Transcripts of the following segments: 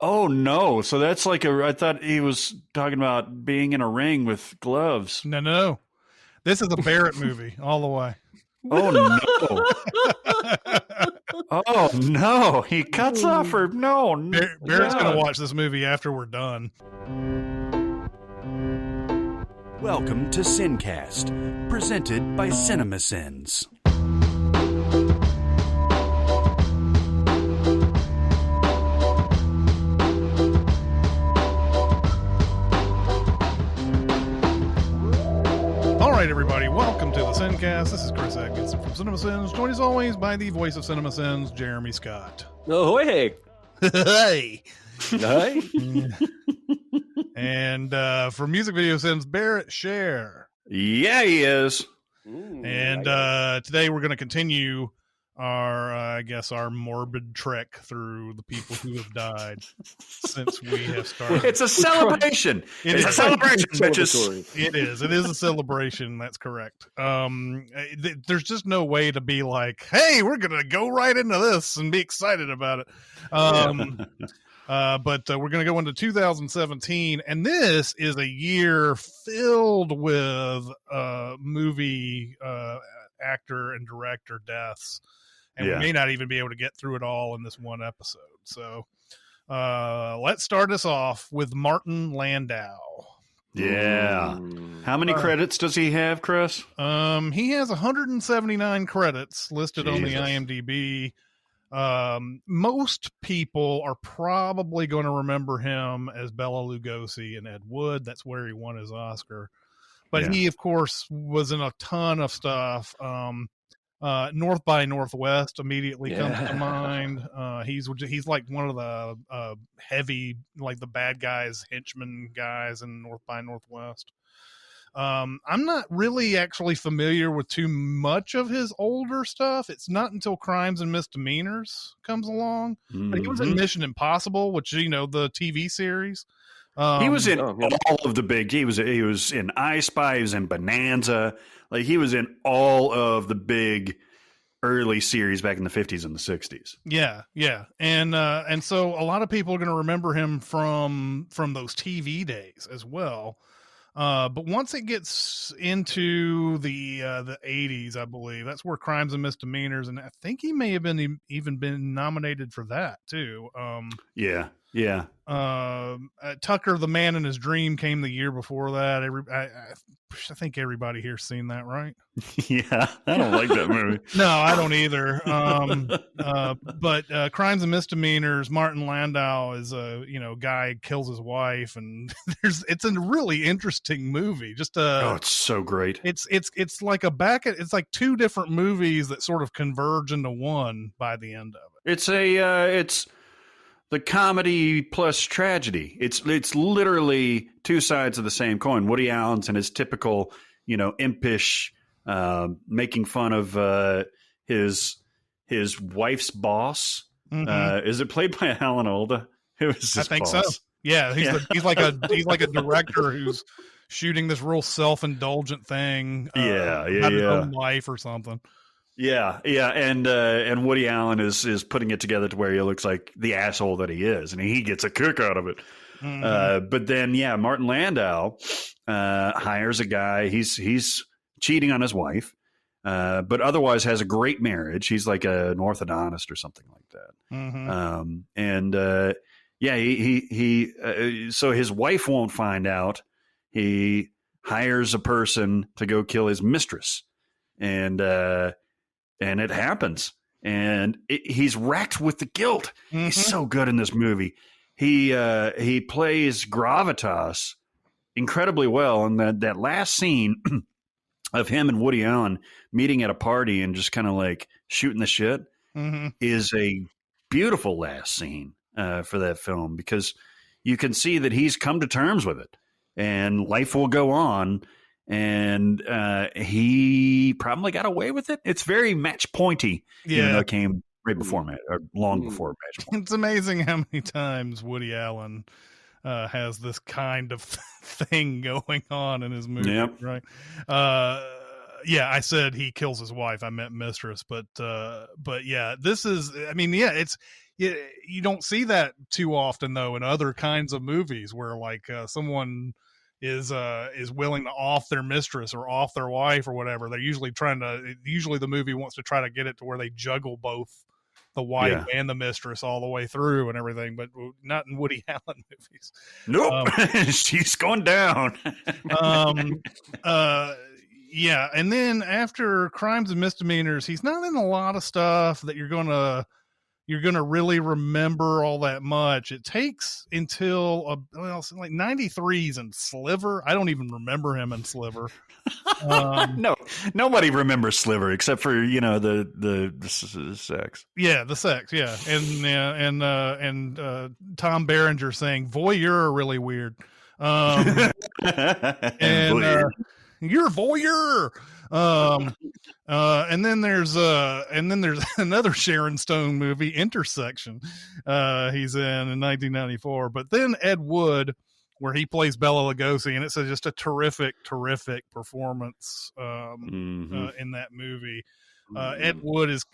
Oh no! So that's like I thought he was talking about being in a ring with gloves. No. This is a Barrett movie all the way. Oh no! Oh no! He cuts off her. No, Barrett's going to watch this movie after we're done. Welcome to SinCast, presented by Cinemasins. All right, everybody, welcome to the SinCast. This is Chris Atkinson from Cinemasins, joined as always by the voice of Cinemasins, Jeremy Scott. Oh, hey. Hey. Hey. And for Music Video Sins, Barrett Share. Yeah, he is. And today we're going to continue our, our morbid trek through the people who have died since we have started. It's a celebration. It's a celebration, bitches. It is. It is a celebration. That's correct. There's just no way to be like, hey, we're going to go right into this and be excited about it. But we're going to go into 2017, and this is a year filled with movie actor and director deaths, and we may not even be able to get through it all in this one episode. So let's start us off with Martin Landau. Yeah. How many credits does he have, Chris? He has 179 credits listed on the IMDb. Most people are probably going to remember him as Bela Lugosi in Ed Wood. That's where he won his Oscar. But he, of course, was in a ton of stuff. North by Northwest immediately comes to mind. He's like one of the heavy, like the bad guys, henchman guys in North by Northwest. I'm not really actually familiar with too much of his older stuff. It's not until Crimes and Misdemeanors comes along. But he was in Mission Impossible, which, the TV series. He was in all of the big. He was in I Spy. He was in Bonanza. Like, he was in all of the big early series back in the 50s and the 60s. Yeah. And so a lot of people are going to remember him from those TV days as well. But once it gets into the 80s, I believe that's where Crimes and Misdemeanors, and I think he may have even been nominated for that too. Yeah. Tucker, the Man in His Dream, came the year before that. I think everybody here's seen that, right? Yeah, I don't like that movie. No, I don't either. But Crimes and Misdemeanors, Martin Landau is a guy kills his wife, and it's a really interesting movie. It's so great. It's like it's like two different movies that sort of converge into one by the end of it. It's the comedy plus tragedy. It's literally two sides of the same coin. Woody Allen's and his typical, impish, making fun of his wife's boss. Mm-hmm. Is it played by Alan Alda? Who is his I think boss? So. Yeah, he's like a director who's shooting this real self-indulgent thing. About his own life or something. Yeah, and Woody Allen is putting it together to where he looks like the asshole that he is, and he gets a kick out of it. Mm-hmm. But then, Martin Landau hires a guy. He's cheating on his wife, but otherwise has a great marriage. He's like an orthodontist or something like that. Mm-hmm. So his wife won't find out. He hires a person to go kill his mistress, and it happens, and he's racked with the guilt. Mm-hmm. He's so good in this movie. He plays gravitas incredibly well, and that last scene of him and Woody Allen meeting at a party and just kind of like shooting the shit is a beautiful last scene for that film, because you can see that he's come to terms with it, and life will go on. And he probably got away with it. It's very match pointy. Even though it came right before or long before match point. It's amazing how many times Woody Allen has this kind of thing going on in his movie. Yep. Right? I said he kills his wife. I meant mistress, but yeah, this is. I mean, it's you don't see that too often though in other kinds of movies where like someone is willing to off their mistress or off their wife or whatever. They're usually usually the movie wants to try to get it to where they juggle both the wife and the mistress all the way through and everything, but not in Woody Allen movies. Nope. She's going down. Yeah. And then after Crimes and Misdemeanors, he's not in a lot of stuff that you're going to really remember all that much. It takes until like 93's in Sliver. I don't even remember him in Sliver. No, nobody remembers Sliver except for the sex. Yeah, the sex. Yeah, and Tom Berenger saying "voyeur" really weird. And you're voyeur. And then there's another Sharon Stone movie, Intersection. He's in 1994. But then Ed Wood, where he plays Bela Lugosi, and it's just a terrific performance in that movie. Ed Wood is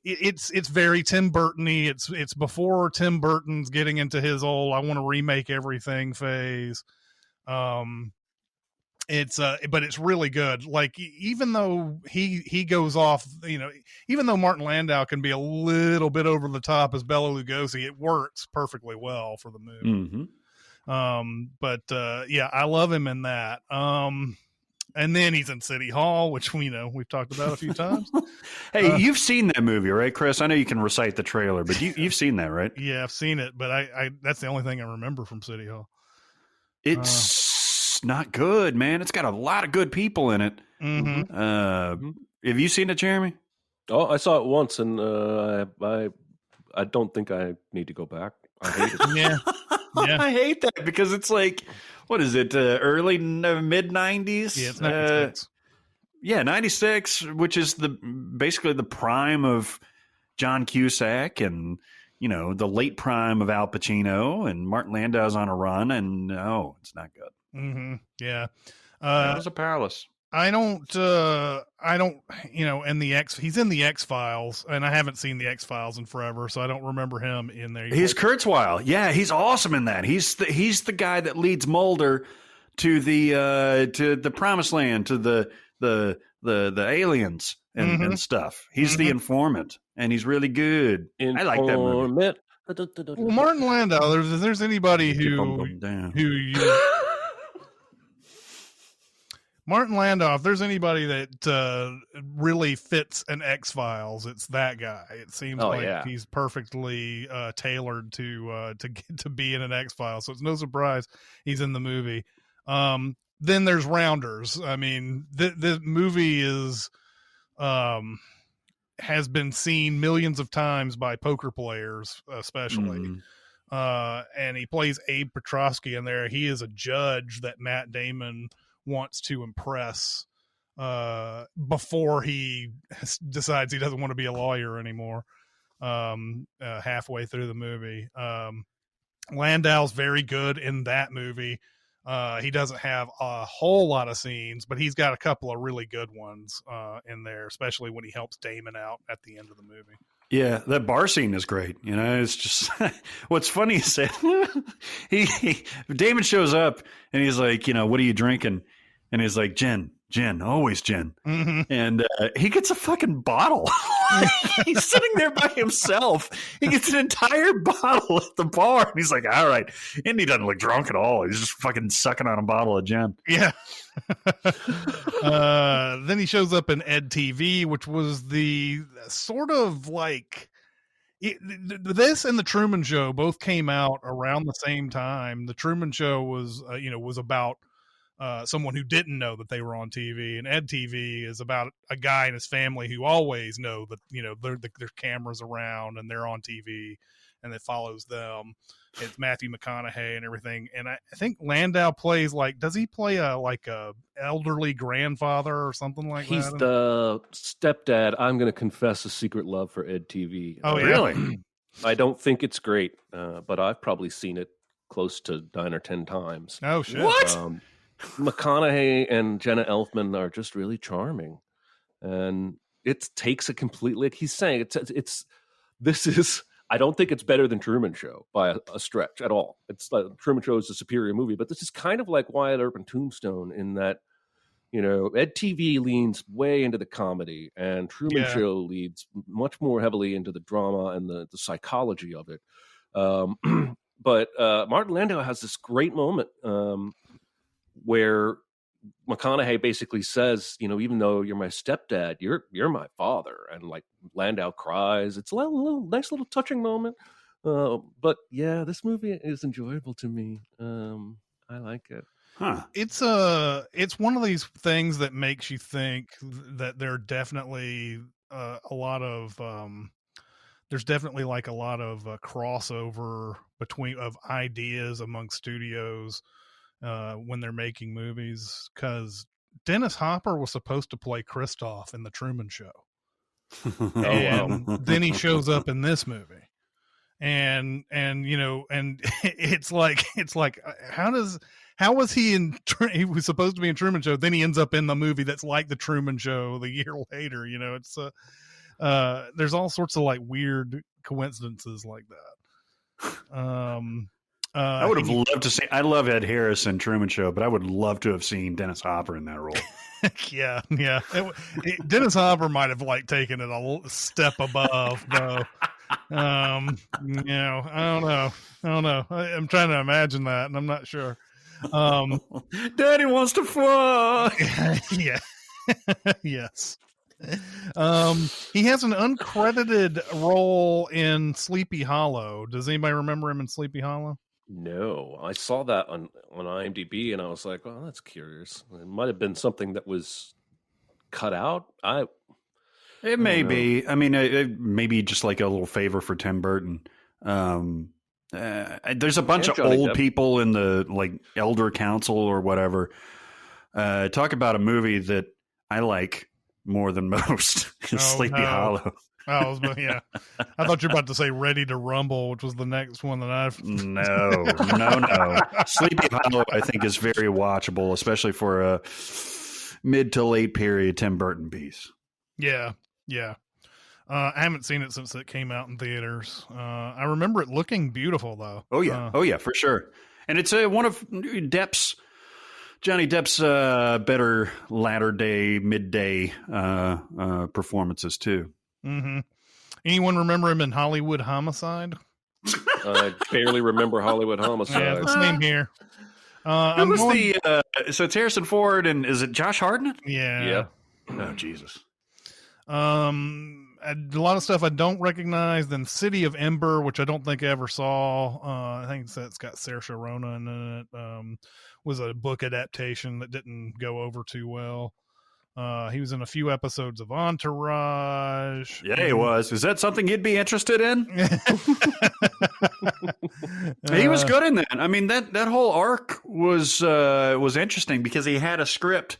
it's very Tim Burton-y. It's before Tim Burton's getting into his old I want to remake everything phase. But it's really good. Like, even though he goes off, even though Martin Landau can be a little bit over the top as Bela Lugosi, it works perfectly well for the movie. Yeah, I love him in that. And then he's in City Hall, which we've talked about a few times. Hey, you've seen that movie, right, Chris? I know you can recite the trailer, but you've seen that, right? Yeah, I've seen it, but I that's the only thing I remember from City Hall. It's not good, man. It's got a lot of good people in it. Have you seen it, Jeremy? Oh, I saw it once, and I don't think I need to go back. I hate it. Yeah. I hate that because it's like, what is it? Early mid 90s? Yeah, it's 96. 96, which is basically the prime of John Cusack and the late prime of Al Pacino, and Martin Landau's on a run, and no, it's not good. Yeah. It was a palace. I don't, he's in the X-Files, and I haven't seen the X-Files in forever, so I don't remember him in there. He's Kurzweil. Yeah, he's awesome in that. He's the guy that leads Mulder to the promised land, to the aliens and stuff. He's the informant, and he's really good. I like that movie. Well, Martin Landau, if there's anybody Martin Landau, if there's anybody that really fits an X-Files, it's that guy. It seems he's perfectly tailored to get to be in an X-Files, so it's no surprise he's in the movie. Then there's Rounders. I mean, the movie has been seen millions of times by poker players, especially. And he plays Abe Petrosky in there. He is a judge that Matt Damon wants to impress before he decides he doesn't want to be a lawyer anymore halfway through the movie. Landau's very good in that movie. He doesn't have a whole lot of scenes, but he's got a couple of really good ones in there, especially when he helps Damon out at the end of the movie. Yeah, that bar scene is great. It's just what's funny is that Damon shows up and he's like, what are you drinking? And he's like, gin, always gin. And he gets a fucking bottle. He's sitting there by himself. He gets an entire bottle at the bar. And he's like, all right. And he doesn't look drunk at all. He's just fucking sucking on a bottle of gin. Yeah. Then he shows up in Ed TV, which was the sort of like this and the Truman Show both came out around the same time. The Truman Show was about someone who didn't know that they were on TV, and Ed TV is about a guy and his family who always know that there's cameras around and they're on TV, and it follows them. It's Matthew McConaughey and everything, and I think Landau plays does he play a elderly grandfather or something like that? He's the stepdad. I'm going to confess a secret love for Ed TV. Oh, yeah. Really? I don't think it's great, but I've probably seen it close to 9 or 10 times. Oh shit! What? McConaughey and Jenna Elfman are just really charming, and it takes a completely, like he's saying, it's I don't think it's better than Truman Show by a stretch at all. It's Truman Show is a superior movie, but this is kind of like Wyatt Earp and Tombstone in that, Ed TV leans way into the comedy, and Truman Show leads much more heavily into the drama and the psychology of it. But Martin Landau has this great moment where McConaughey basically says, even though you're my stepdad, you're my father, and like Landau cries. It's a nice little touching moment. But yeah, this movie is enjoyable to me. I like it. Huh. It's one of these things that makes you think that there are definitely a lot of there's definitely like a lot of crossover of ideas among studios when they're making movies, because Dennis Hopper was supposed to play Christoph in the Truman Show. And then he shows up in this movie. And it's like how was he was supposed to be in Truman Show, then he ends up in the movie that's like the Truman Show the year later. It's there's all sorts of like weird coincidences like that. I would have loved to see. I love Ed Harris in Truman Show, but I would love to have seen Dennis Hopper in that role. Yeah. Dennis Hopper might have like taken it a step above, though. I don't know. I'm trying to imagine that, and I'm not sure. Daddy wants to fly. Yeah. Yes. He has an uncredited role in Sleepy Hollow. Does anybody remember him in Sleepy Hollow? No, I saw that on IMDb, and I was like, "Oh, that's curious." It might have been something that was cut out. It may be. I mean, it may be just like a little favor for Tim Burton. There's a bunch of old people in the like elder council or whatever. Talk about a movie that I like more than most. Sleepy Hollow. Oh, yeah. I thought you were about to say Ready to Rumble, which was the next one that I've... No. Sleepy Hollow, I think, is very watchable, especially for a mid to late period Tim Burton piece. Yeah. I haven't seen it since it came out in theaters. I remember it looking beautiful, though. Oh, yeah, for sure. And it's one of Johnny Depp's better latter-day, midday performances, too. Mm-hmm. Anyone remember him in Hollywood Homicide? I barely remember Hollywood Homicide. Yeah, the same here. So it's Harrison Ford, and is it Josh Hartnett? Yeah. Oh, Jesus. A lot of stuff I don't recognize. Then City of Ember, which I don't think I ever saw. I think it's got Saoirse Ronan in it. Was a book adaptation that didn't go over too well. He was in a few episodes of Entourage. Yeah, he was. Is that something you'd be interested in? He was good in that. I mean, that whole arc was interesting because he had a script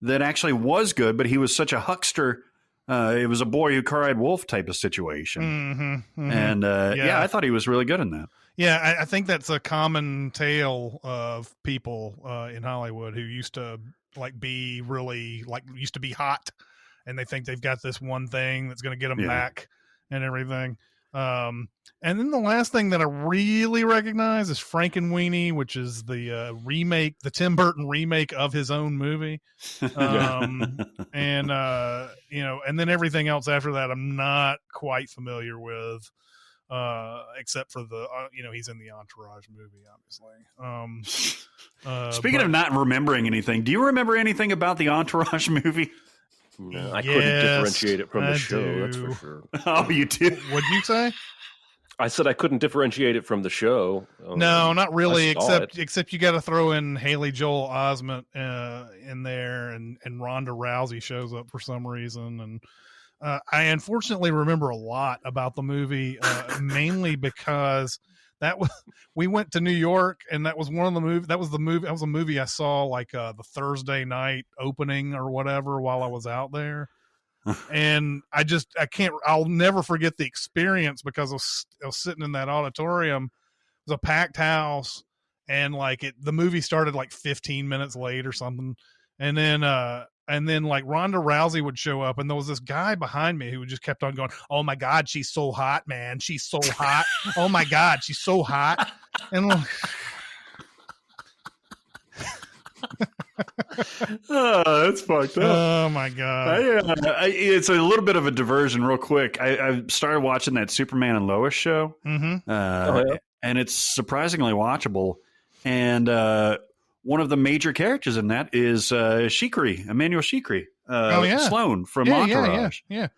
that actually was good, but he was such a huckster. It was a boy who cried wolf type of situation. And I thought he was really good in that. Yeah, I think that's a common tale of people in Hollywood who used to be really used to be hot, and they think they've got this one thing that's going to get them back and everything. And then the last thing that I really recognize is Frankenweenie, which is the remake, the Tim Burton remake of his own movie. And then everything else after that, I'm not quite familiar with. Except for the he's in the Entourage movie, obviously. Speaking of not remembering anything, do you remember anything about the Entourage movie? No, I couldn't differentiate it from the show. That's for sure. Oh, you do? What'd you say? I said I couldn't differentiate it from the show. No, not really. Except you got to throw in Haley Joel Osment in there, and Ronda Rousey shows up for some reason, and. I unfortunately remember a lot about the movie, mainly because we went to New York, and that was one of the movies. That was a movie I saw like the Thursday night opening or whatever while I was out there, and I'll never forget the experience because I was sitting in that auditorium. It was a packed house, and the movie started like 15 minutes late or something, and then I and then like Ronda Rousey would show up, and there was this guy behind me who just kept on going, "Oh my God, she's so hot, man! She's so hot! Oh my God, she's so hot!" And Oh, that's fucked up. oh my God. It's a little bit of a diversion real quick. I started watching that Superman and Lois show, and it's surprisingly watchable. And one of the major characters in that is Shikri, Emmanuel Shikri, Sloane from Entourage. Yeah.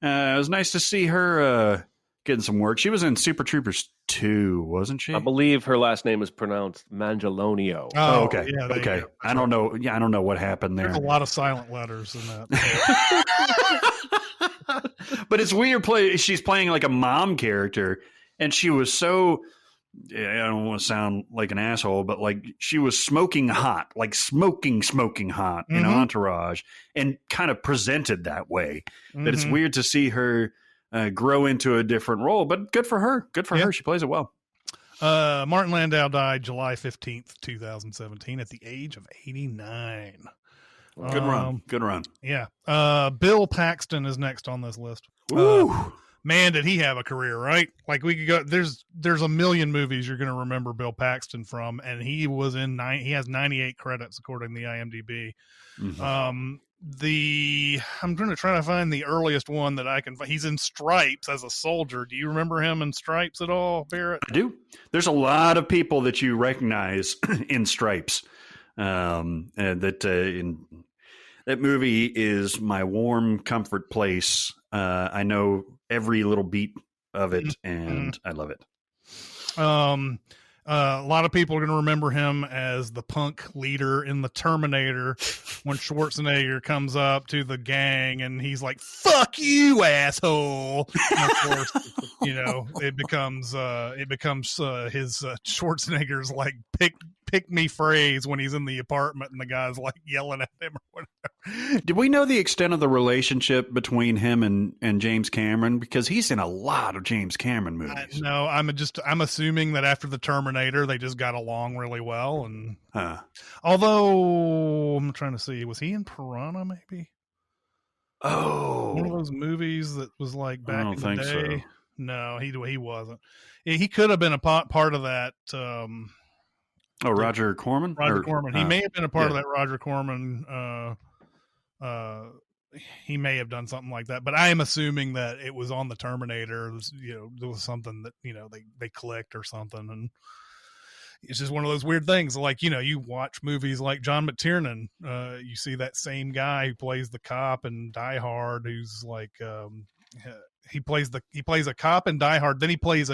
It was nice to see her getting some work. She was in Super Troopers 2, wasn't she? I believe her last name is pronounced Mandolonio. Oh, okay. Yeah, okay. I don't know. Yeah, I don't know what happened there. There's a lot of silent letters in that. But it's weird. She's playing like a mom character, and she was so. I don't want to sound like an asshole, but like she was smoking hot, like smoking hot in Entourage, and kind of presented that way. That it's weird to see her grow into a different role, but good for her. Good for her. She plays it well. Martin Landau died July 15th, 2017 at the age of 89. Good run. Good run. Yeah. Bill Paxton is next on this list. Man, did he have a career, right? Like we could go, there's a million movies you're going to remember Bill Paxton from, and he was in he has 98 credits according to the IMDb. I'm going to try to find the earliest one that I can find. He's in Stripes as a soldier. Do you remember him in Stripes at all, Barrett? I do. There's a lot of people that you recognize in Stripes. And that movie is my warm comfort place. I know every little beat of it, and I love it. A lot of people are going to remember him as the punk leader in the Terminator when Schwarzenegger comes up to the gang and he's like, "Fuck you, asshole." And of course, it becomes his Schwarzenegger's like pick me phrase when he's in the apartment and the guy's like yelling at him or whatever. Did we know the extent of the relationship between him and James Cameron? Because he's in a lot of James Cameron movies. No, I'm assuming that after the Terminator, they just got along really well. And although I'm trying to see, was he in Piranha? Maybe. Oh, one of those movies that was like back in the day. So. No, he wasn't. He could have been a part of that. Roger Corman. Corman. He may have been a part of that Roger Corman. He may have done something like that, but I am assuming that it was on the Terminator. It was, there was something that they clicked or something, and it's just one of those weird things. Like you watch movies like John McTiernan, you see that same guy who plays the cop in Die Hard, who's like he plays a cop in Die Hard, then he plays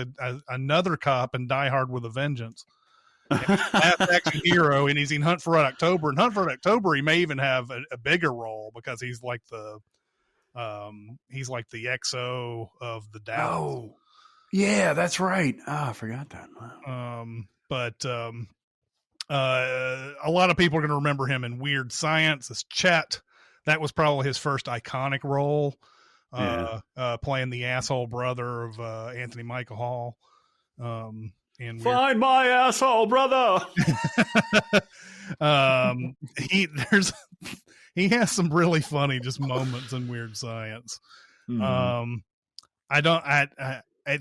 another cop in Die Hard with a Vengeance. Last Action Hero, and he's in Hunt for Red October. And Hunt for Red October, he may even have a bigger role because he's like the XO of the Dallas. Oh, yeah, that's right. I forgot that. But a lot of people are going to remember him in Weird Science as Chet. That was probably his first iconic role, playing the asshole brother of Anthony Michael Hall. Find my asshole brother. He has some really funny just moments in Weird Science. It's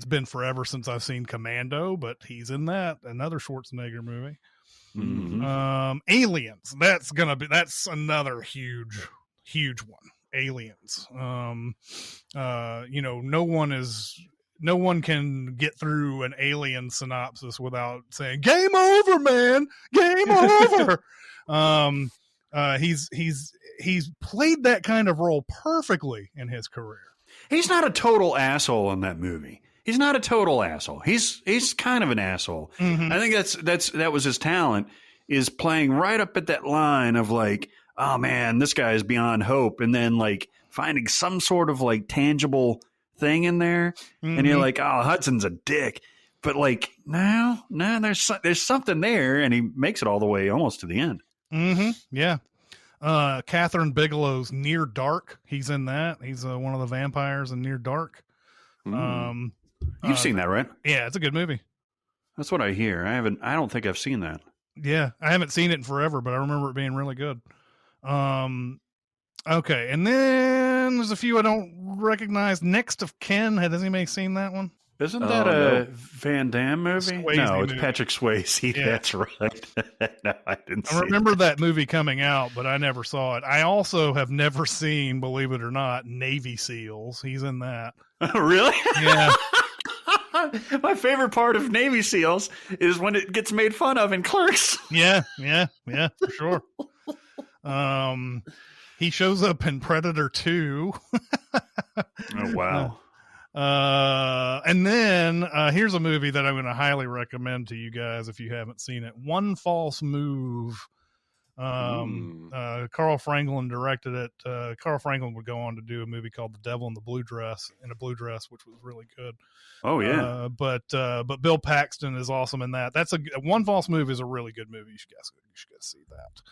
been forever since I've seen Commando, but he's in that, another Schwarzenegger movie. Aliens. That's another huge one. Aliens. No one can get through an Alien synopsis without saying "Game over, man! Game over." He's played that kind of role perfectly in his career. He's not a total asshole in that movie. He's not a total asshole. He's kind of an asshole. I think that was his talent, is playing right up at that line of like, oh man, this guy is beyond hope, and then like finding some sort of like tangible thing in there, and you're like, oh, Hudson's a dick, but like no, there's something there, and he makes it all the way almost to the end. Yeah. Catherine Bigelow's Near Dark, he's in that. He's one of the vampires in Near Dark. You've seen that, right? Yeah, it's a good movie. That's what I hear. I don't think I've seen that. Yeah, I haven't seen it in forever, but I remember it being really good. Okay, and then there's a few I don't recognize. Next of Kin. Has anybody seen that one? Isn't that a Van Damme movie? Swayze no, it's movie. Patrick Swayze. Yeah. That's right. No, I didn't see I remember that movie coming out, but I never saw it. I also have never seen, believe it or not, Navy SEALs. He's in that. Really? Yeah. My favorite part of Navy SEALs is when it gets made fun of in Clerks. Yeah, for sure. He shows up in Predator 2. Oh, wow. And then here's a movie that I'm going to highly recommend to you guys if you haven't seen it. One False Move. Carl Franklin directed it. Carl Franklin would go on to do a movie called The Devil in a Blue Dress, which was really good. Oh yeah. But Bill Paxton is awesome in that. That's One False Move is a really good movie. You should go see that.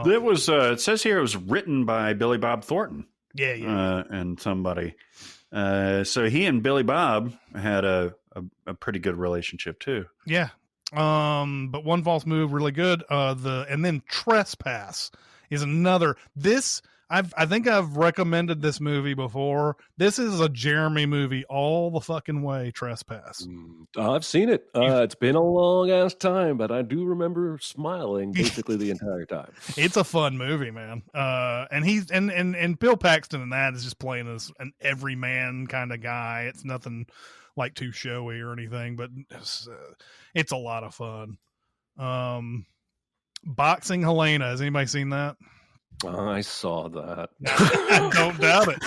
It was. It says here it was written by Billy Bob Thornton. Yeah. And somebody. So he and Billy Bob had a pretty good relationship too. Yeah. But One False Move, really good. And then Trespass is another. I think I've recommended this movie before. This is a Jeremy movie all the fucking way. Trespass. I've seen it. It's been a long ass time, but I do remember smiling basically the entire time. It's a fun movie, man. And he's and Bill Paxton in that is just playing as an everyman kind of guy. It's nothing like too showy or anything, but it's a lot of fun. Boxing Helena. Has anybody seen that? I saw that. I don't doubt it.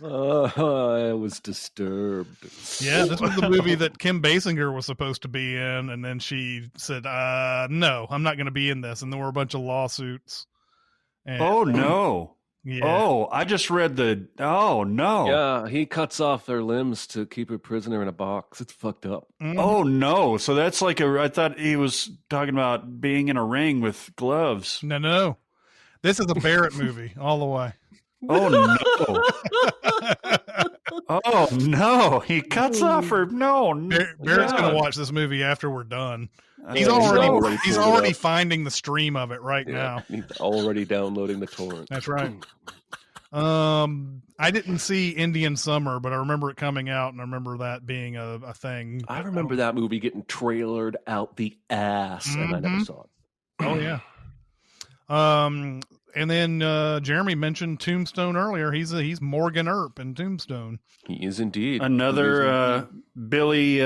I was disturbed. Yeah, this was the movie that Kim Basinger was supposed to be in, and then she said, no, I'm not going to be in this. And there were a bunch of lawsuits. And, Oh no. Yeah. Oh, I just read oh no. Yeah, he cuts off their limbs to keep a prisoner in a box. It's fucked up. Mhm. Oh no. So that's like I thought he was talking about being in a ring with gloves. No. This is a Barrett movie all the way. Oh no. Oh no. He cuts off her. No. Barrett's going to watch this movie after we're done. He's Yeah, already finding the stream of it right now. He's already downloading the torrent. That's right. I didn't see Indian Summer, but I remember it coming out, and I remember that being a thing. I remember that movie getting trailered out the ass, and I never saw it. Oh yeah. And then Jeremy mentioned Tombstone earlier. He's Morgan Earp in Tombstone. He is indeed Another Billy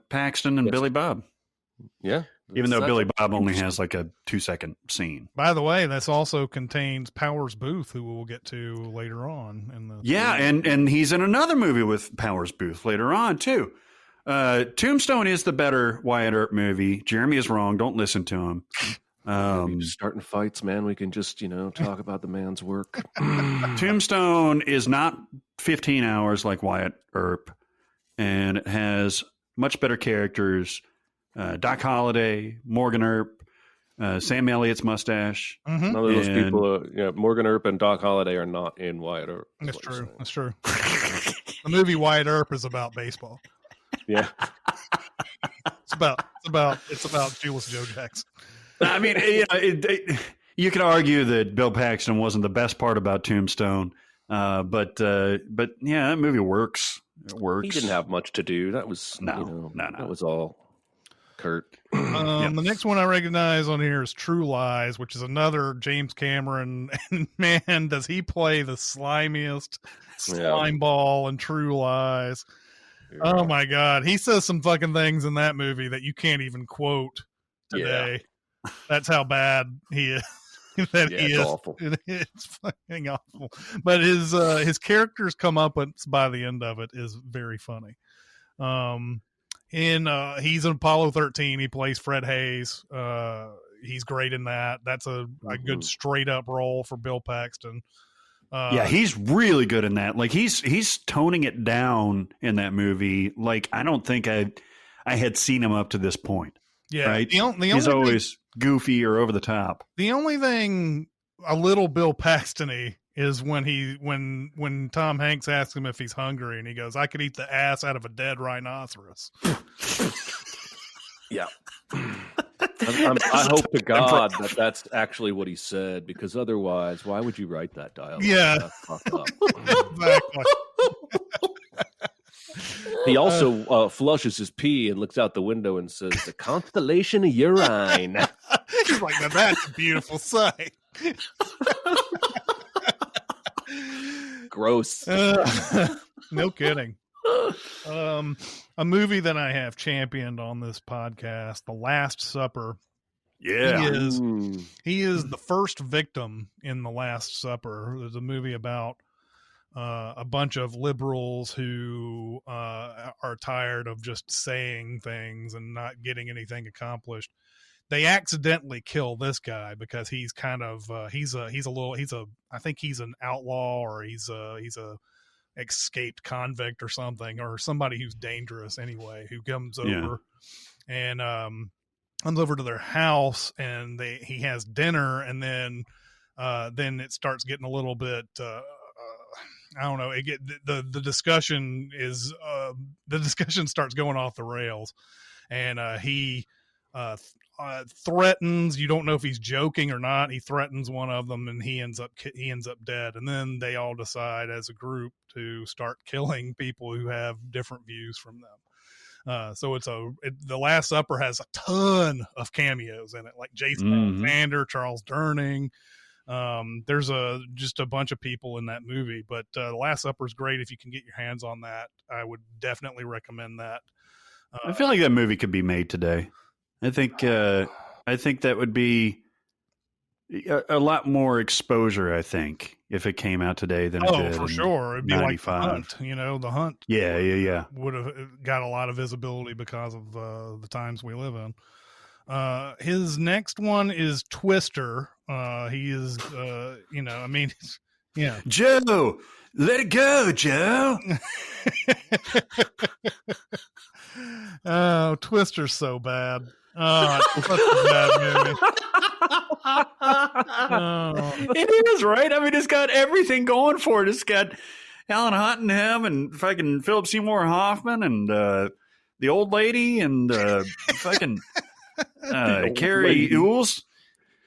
Paxton and Billy Bob. Yeah. Even though Billy Bob only has like a 2-second scene. By the way, this also contains Powers Booth, who we'll get to later on in the and he's in another movie with Powers Booth later on too. Tombstone is the better Wyatt Earp movie. Jeremy is wrong. Don't listen to him. Starting fights, man. We can just, talk about the man's work. Tombstone is not 15 hours like Wyatt Earp, and it has much better characters. Doc Holliday, Morgan Earp, Sam Elliott's mustache. Mhm. None of those people, Morgan Earp and Doc Holliday are not in Wyatt Earp. That's true. That's true. The movie Wyatt Earp is about baseball. Yeah. It's about Julius Joe Jackson. I mean, you could argue that Bill Paxton wasn't the best part about Tombstone, but yeah, that movie works. It works. He didn't have much to do. That was No. That was all Kurt. The next one I recognize on here is True Lies, which is another James Cameron. And man, does he play the slimiest slime ball in True Lies. Yeah. Oh my God. He says some fucking things in that movie that you can't even quote today. Yeah. That's how bad he is. It's awful. It's fucking awful. But his character's come up by the end of it is very funny. He's in Apollo 13. He plays Fred Hayes. He's great in that. That's a good straight up role for Bill Paxton. He's really good in that. Like he's toning it down in that movie. Like I don't think I had seen him up to this point. Yeah, right. He's always goofy or over the top. The only thing a little Bill Paxton-y is when Tom Hanks asks him if he's hungry, and he goes, "I could eat the ass out of a dead rhinoceros." Yeah. I hope to God that that's actually what he said, because otherwise, why would you write that dialogue? Yeah. That's fucked up. Exactly. He also flushes his pee and looks out the window and says, "The constellation of urine." He's like, now that's a beautiful sight. Gross. No kidding. A movie that I have championed on this podcast, The Last Supper. Yeah. He is the first victim in The Last Supper. There's a movie about a bunch of liberals who are tired of just saying things and not getting anything accomplished. They accidentally kill this guy because he's kind of I think he's an outlaw, or he's a escaped convict or something, or somebody who's dangerous anyway, who comes over and comes over to their house, and he has dinner, and then it starts getting a little bit I don't know. The discussion starts going off the rails, and he threatens. You don't know if he's joking or not. He threatens one of them, and he ends up dead. And then they all decide as a group to start killing people who have different views from them. So The Last Supper has a ton of cameos in it, like Jason Alexander, Charles Durning. There's just a bunch of people in that movie, but The Last Supper is great. If you can get your hands on that, I would definitely recommend that. I feel like that movie could be made today. I think that would be a lot more exposure, I think, if it came out today than it did. Oh, for sure. It'd be 95. like The Hunt, The Hunt. Yeah. Would have got a lot of visibility because of the times we live in. His next one is Twister. He is, yeah. Joe, let it go, Joe. Oh, Twister's so bad. Oh, it's such a bad movie. Oh. It is, right? I mean, it's got everything going for it. It's got Alan Hottenham and fucking Philip Seymour Hoffman and the old lady and fucking Carrie Ewells.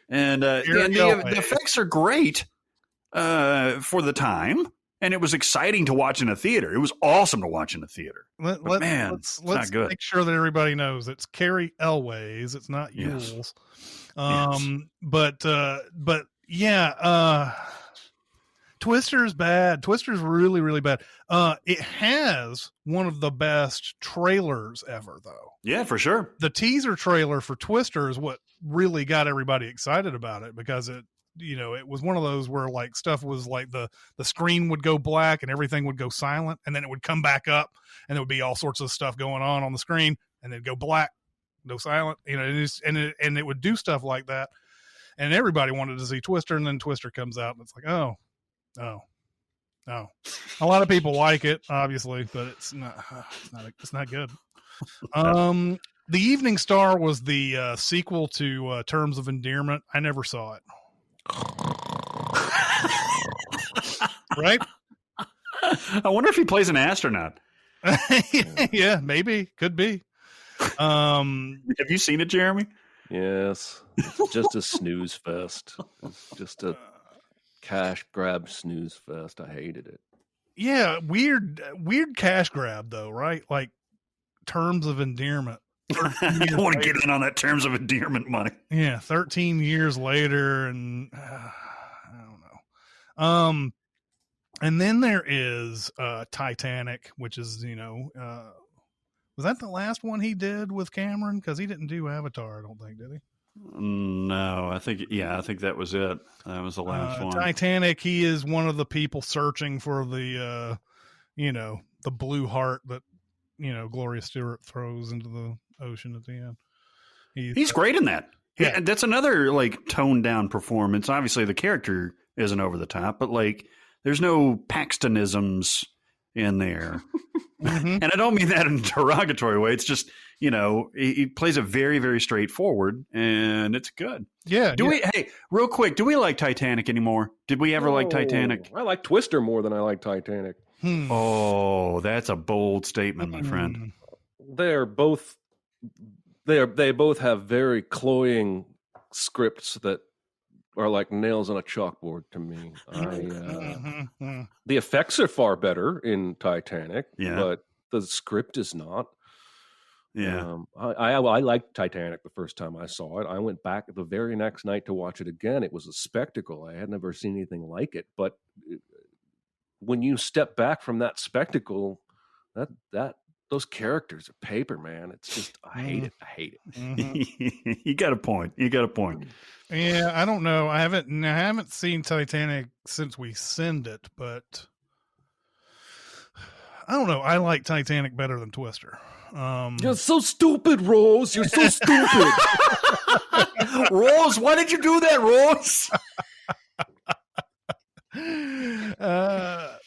And the effects are great for the time. And it was exciting to watch in a theater. It was awesome to watch in a theater. Let's not good. Make sure that everybody knows it's Carrie Elways. It's not Ewells. But yeah, Twister's bad. Twister's really, really bad. It has one of the best trailers ever, though. Yeah, for sure. The teaser trailer for Twister is what really got everybody excited about it, because it was one of those where like stuff was like the screen would go black and everything would go silent, and then it would come back up and there would be all sorts of stuff going on the screen, and then go black, go silent, and it would do stuff like that. And everybody wanted to see Twister, and then Twister comes out and it's like, oh. A lot of people like it, obviously, but it's not good. The Evening Star was the sequel to Terms of Endearment. I never saw it. Right? I wonder if he plays an astronaut. Yeah, maybe. Could be. Have you seen it, Jeremy? Yes. It's just a snooze fest. It's just a cash grab snooze fest. I hated it. Yeah, weird cash grab though, right? Like Terms of Endearment. I want to get in on that Terms of Endearment money. Yeah, 13 years later, and I don't know. And then there is Titanic, which is was that the last one he did with Cameron? Because he didn't do Avatar, I don't think, did he? No, I think that was it. That was the last one. Titanic. He is one of the people searching for the the blue heart that Gloria Stewart throws into the ocean at the end. He's great in that. Yeah, that's another like toned down performance. Obviously, the character isn't over the top, but like there's no Paxtonisms in there. And I don't mean that in a derogatory way. It's just he plays it very, very straightforward, and it's good. Yeah. Hey, real quick, do we like Titanic anymore? Did we ever like Titanic? I like Twister more than I like Titanic. Oh, that's a bold statement, my friend. They're both They both have very cloying scripts that are like nails on a chalkboard to me. The effects are far better in Titanic, but the script is not. Yeah. I liked Titanic the first time I saw it. I went back the very next night to watch it again. It was a spectacle. I had never seen anything like it. But when you step back from that spectacle, those characters are paper, man. It's just I hate it. Mm-hmm. You got a point. Yeah, I don't know. I haven't seen Titanic since we send it, but I don't know. I like Titanic better than Twister. You're so stupid, Rose. You're so stupid. Rose, why did you do that, Rose?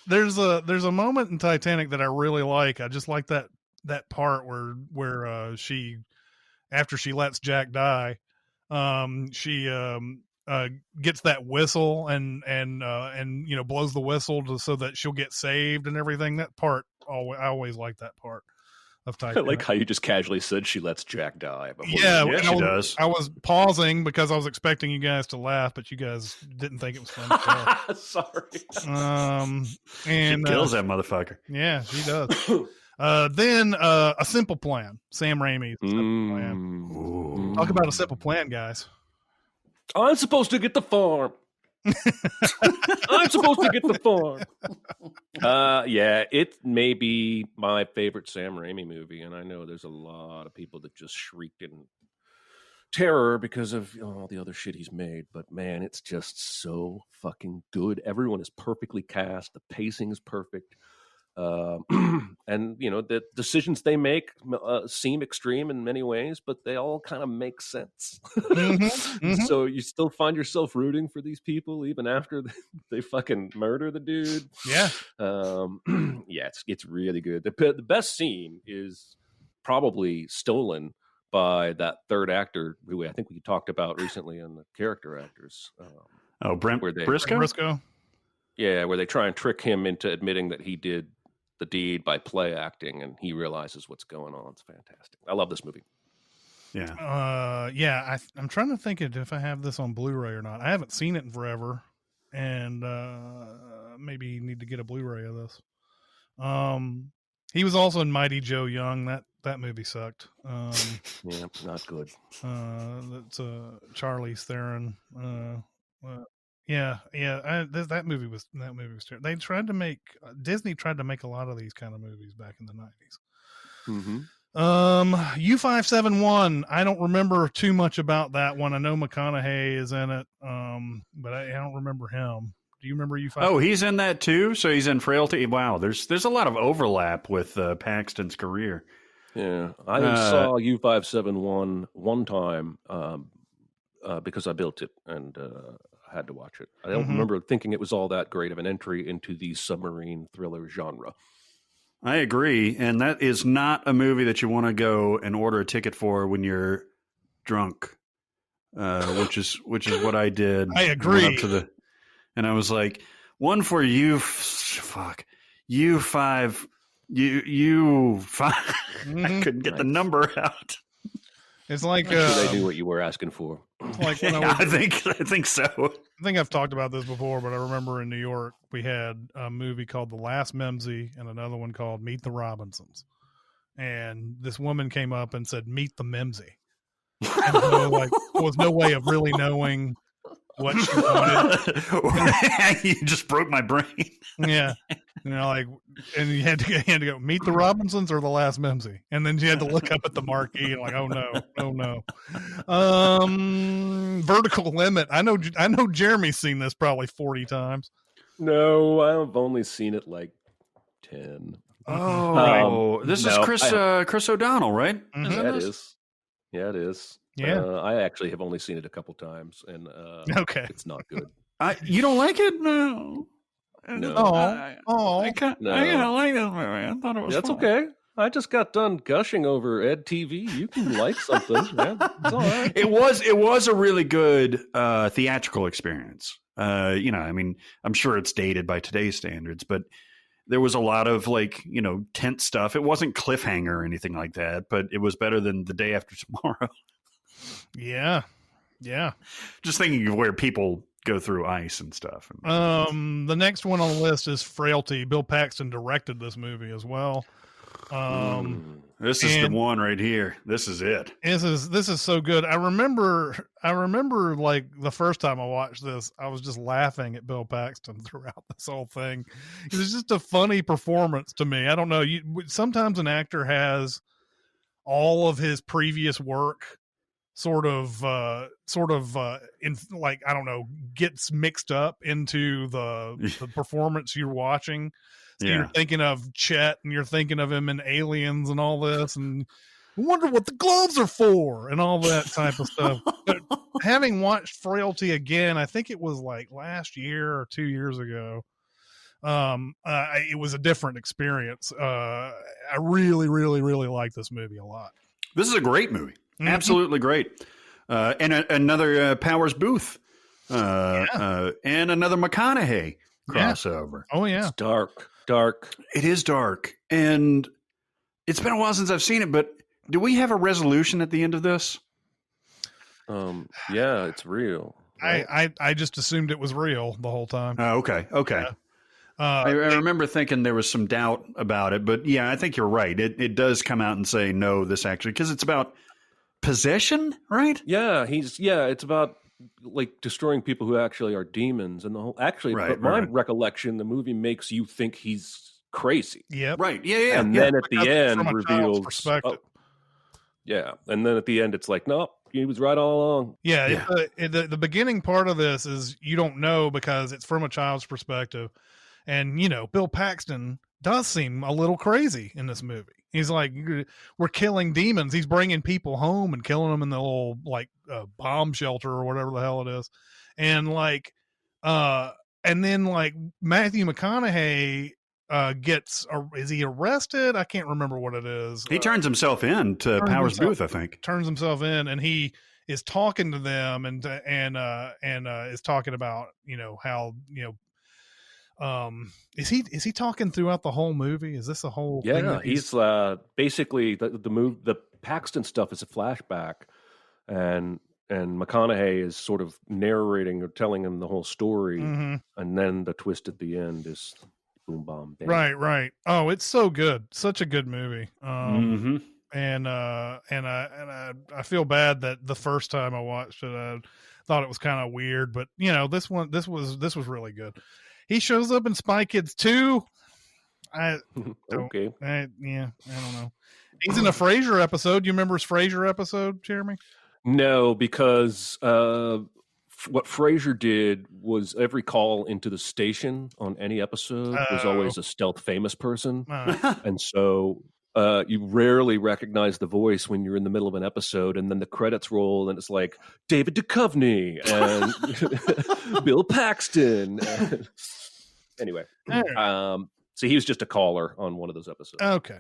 There's a moment in Titanic that I really like. I just like that part where she, after she lets Jack die, she gets that whistle and blows the whistle so that she'll get saved and everything. That part, I always like that part of Titanic. I like how you just casually said she lets Jack die. Yeah, she does. I was pausing because I was expecting you guys to laugh, but you guys didn't think it was funny. Sorry. And she kills that motherfucker. Yeah, she does. Then A Simple Plan. Sam Raimi's Simple Plan. Ooh. Talk about A Simple Plan, guys. I'm supposed to get the farm. I'm supposed to get the farm. Yeah, it may be my favorite Sam Raimi movie, and I know there's a lot of people that just shrieked in terror because of all the other shit he's made. But man, it's just so fucking good. Everyone is perfectly cast. The pacing is perfect. And the decisions they make seem extreme in many ways, but they all kind of make sense. So you still find yourself rooting for these people even after they fucking murder the dude. Yeah. Yeah, it's really good. The best scene is probably stolen by that third actor who I think we talked about recently in the character actors. Brent Briscoe? Yeah, where they try and trick him into admitting that he did the deed by play acting, and he realizes what's going on. It's fantastic. I love this movie. Yeah. I'm trying to think if I have this on Blu-ray or not. I haven't seen it in forever, and maybe need to get a Blu-ray of this. He was also in Mighty Joe Young. That movie sucked. Yeah, not good. That's Charlize Theron. That movie was terrible. They tried to make Disney tried to make a lot of these kind of movies back in the 90s. U-571. I don't remember too much about that one. I know McConaughey is in it, but I don't remember him. Do you remember U-571? Oh, he's in that too. So he's in Frailty. Wow, there's a lot of overlap with Paxton's career. Yeah, I saw U-571 one time because I built it and. Had to watch it. I don't remember thinking it was all that great of an entry into the submarine thriller genre. I agree, and that is not a movie that you want to go and order a ticket for when you're drunk, which is what I did. I agree. Went up to and I was like, one for you, U5. I couldn't get the number out. It's like I knew what you were asking for. Like when I think so. I think I've talked about this before, but I remember in New York we had a movie called The Last Mimsy and another one called Meet the Robinsons. And this woman came up and said, "Meet the Mimsy." And so, there was no way of really knowing what she wanted. You just broke my brain. Yeah. And you had to go meet the Robinsons or the Last Mimsy. And then you had to look up at the marquee and oh no. Vertical Limit. I know Jeremy's seen this probably 40 times. No, I've only seen it like 10. Oh, this is Chris O'Donnell, right? Mm-hmm. Yeah, it is. Yeah, it is. Yeah. I actually have only seen it a couple times, and okay, it's not good. You don't like it? No. I kind of like this movie. I thought it was That's fun. okay. I just got done gushing over Ed TV. You can like something. Yeah, it's all right. It was a really good theatrical experience. I'm sure it's dated by today's standards, but there was a lot of like, tense stuff. It wasn't cliffhanger or anything like that, but it was better than The Day After Tomorrow. Yeah. Just thinking of where people go through ice and stuff. The next one on the list is Frailty. Bill Paxton directed this movie as well. This is the one right here. This is it. This is so good. I remember like the first time I watched this, I was just laughing at Bill Paxton throughout this whole thing. It was just a funny performance to me. I don't know. Sometimes an actor has all of his previous work sort of in like, I don't know, gets mixed up into the performance you're watching. So you're thinking of Chet and you're thinking of him in Aliens and all this, and I wonder what the gloves are for and all that type of stuff. But having watched Frailty again, I think it was like last year or 2 years ago. It was a different experience. I really, really, really like this movie a lot. This is a great movie. Mm-hmm. Absolutely great. And another Powers Booth and another McConaughey crossover. Oh, yeah. It's dark. It is dark. And it's been a while since I've seen it, but do we have a resolution at the end of this? Yeah, it's real. Right? I just assumed it was real the whole time. Okay. Yeah. I remember thinking there was some doubt about it, but yeah, I think you're right. It does come out and say, no, this actually, because it's about possession, right? Yeah, it's about like destroying people who actually are demons, and the whole my recollection, the movie makes you think he's crazy. Yeah, right. Yeah. And then at the end reveals, and then at the end it's like, no, he was right all along. Yeah. The beginning part of this is you don't know because it's from a child's perspective, and Bill Paxton does seem a little crazy in this movie. He's like, we're killing demons. He's bringing people home and killing them in the little like bomb shelter or whatever the hell it is. And like, and then like Matthew McConaughey is he arrested? I can't remember what it is. He turns himself in to Powers Booth, I think. Turns himself in, and he is talking to them and is talking about, how, is he talking throughout the whole movie? Is this a whole thing? He's basically the Paxton stuff is a flashback, and McConaughey is sort of narrating or telling him the whole story, and then the twist at the end is boom bomb bam. Right. Oh, it's so good. Such a good movie. And I feel bad that the first time I watched it, I thought it was kind of weird, but this was really good. He shows up in Spy Kids 2. I don't know. He's in a Frasier episode. You remember his Frasier episode, Jeremy? No, because what Frasier did was every call into the station on any episode was always a stealth famous person. And so you rarely recognize the voice when you're in the middle of an episode, and then the credits roll and it's like David Duchovny and Bill Paxton. Anyway, so he was just a caller on one of those episodes. Okay.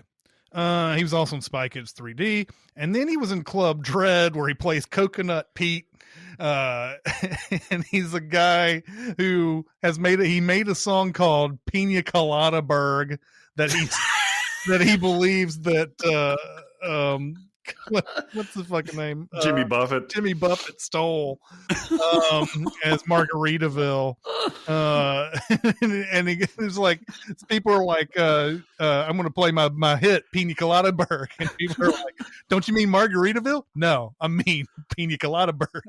He was also in Spy Kids 3D, and then he was in Club Dread where he plays Coconut Pete. And he's a guy who made a song called Pina Colada Berg that he believes that what's the fucking name? Jimmy Buffett. Jimmy Buffett stole as Margaritaville. And he was like, people are like, I'm going to play my hit, Pina Colada Berg. And people are like, don't you mean Margaritaville? No, I mean Pina Colada Berg.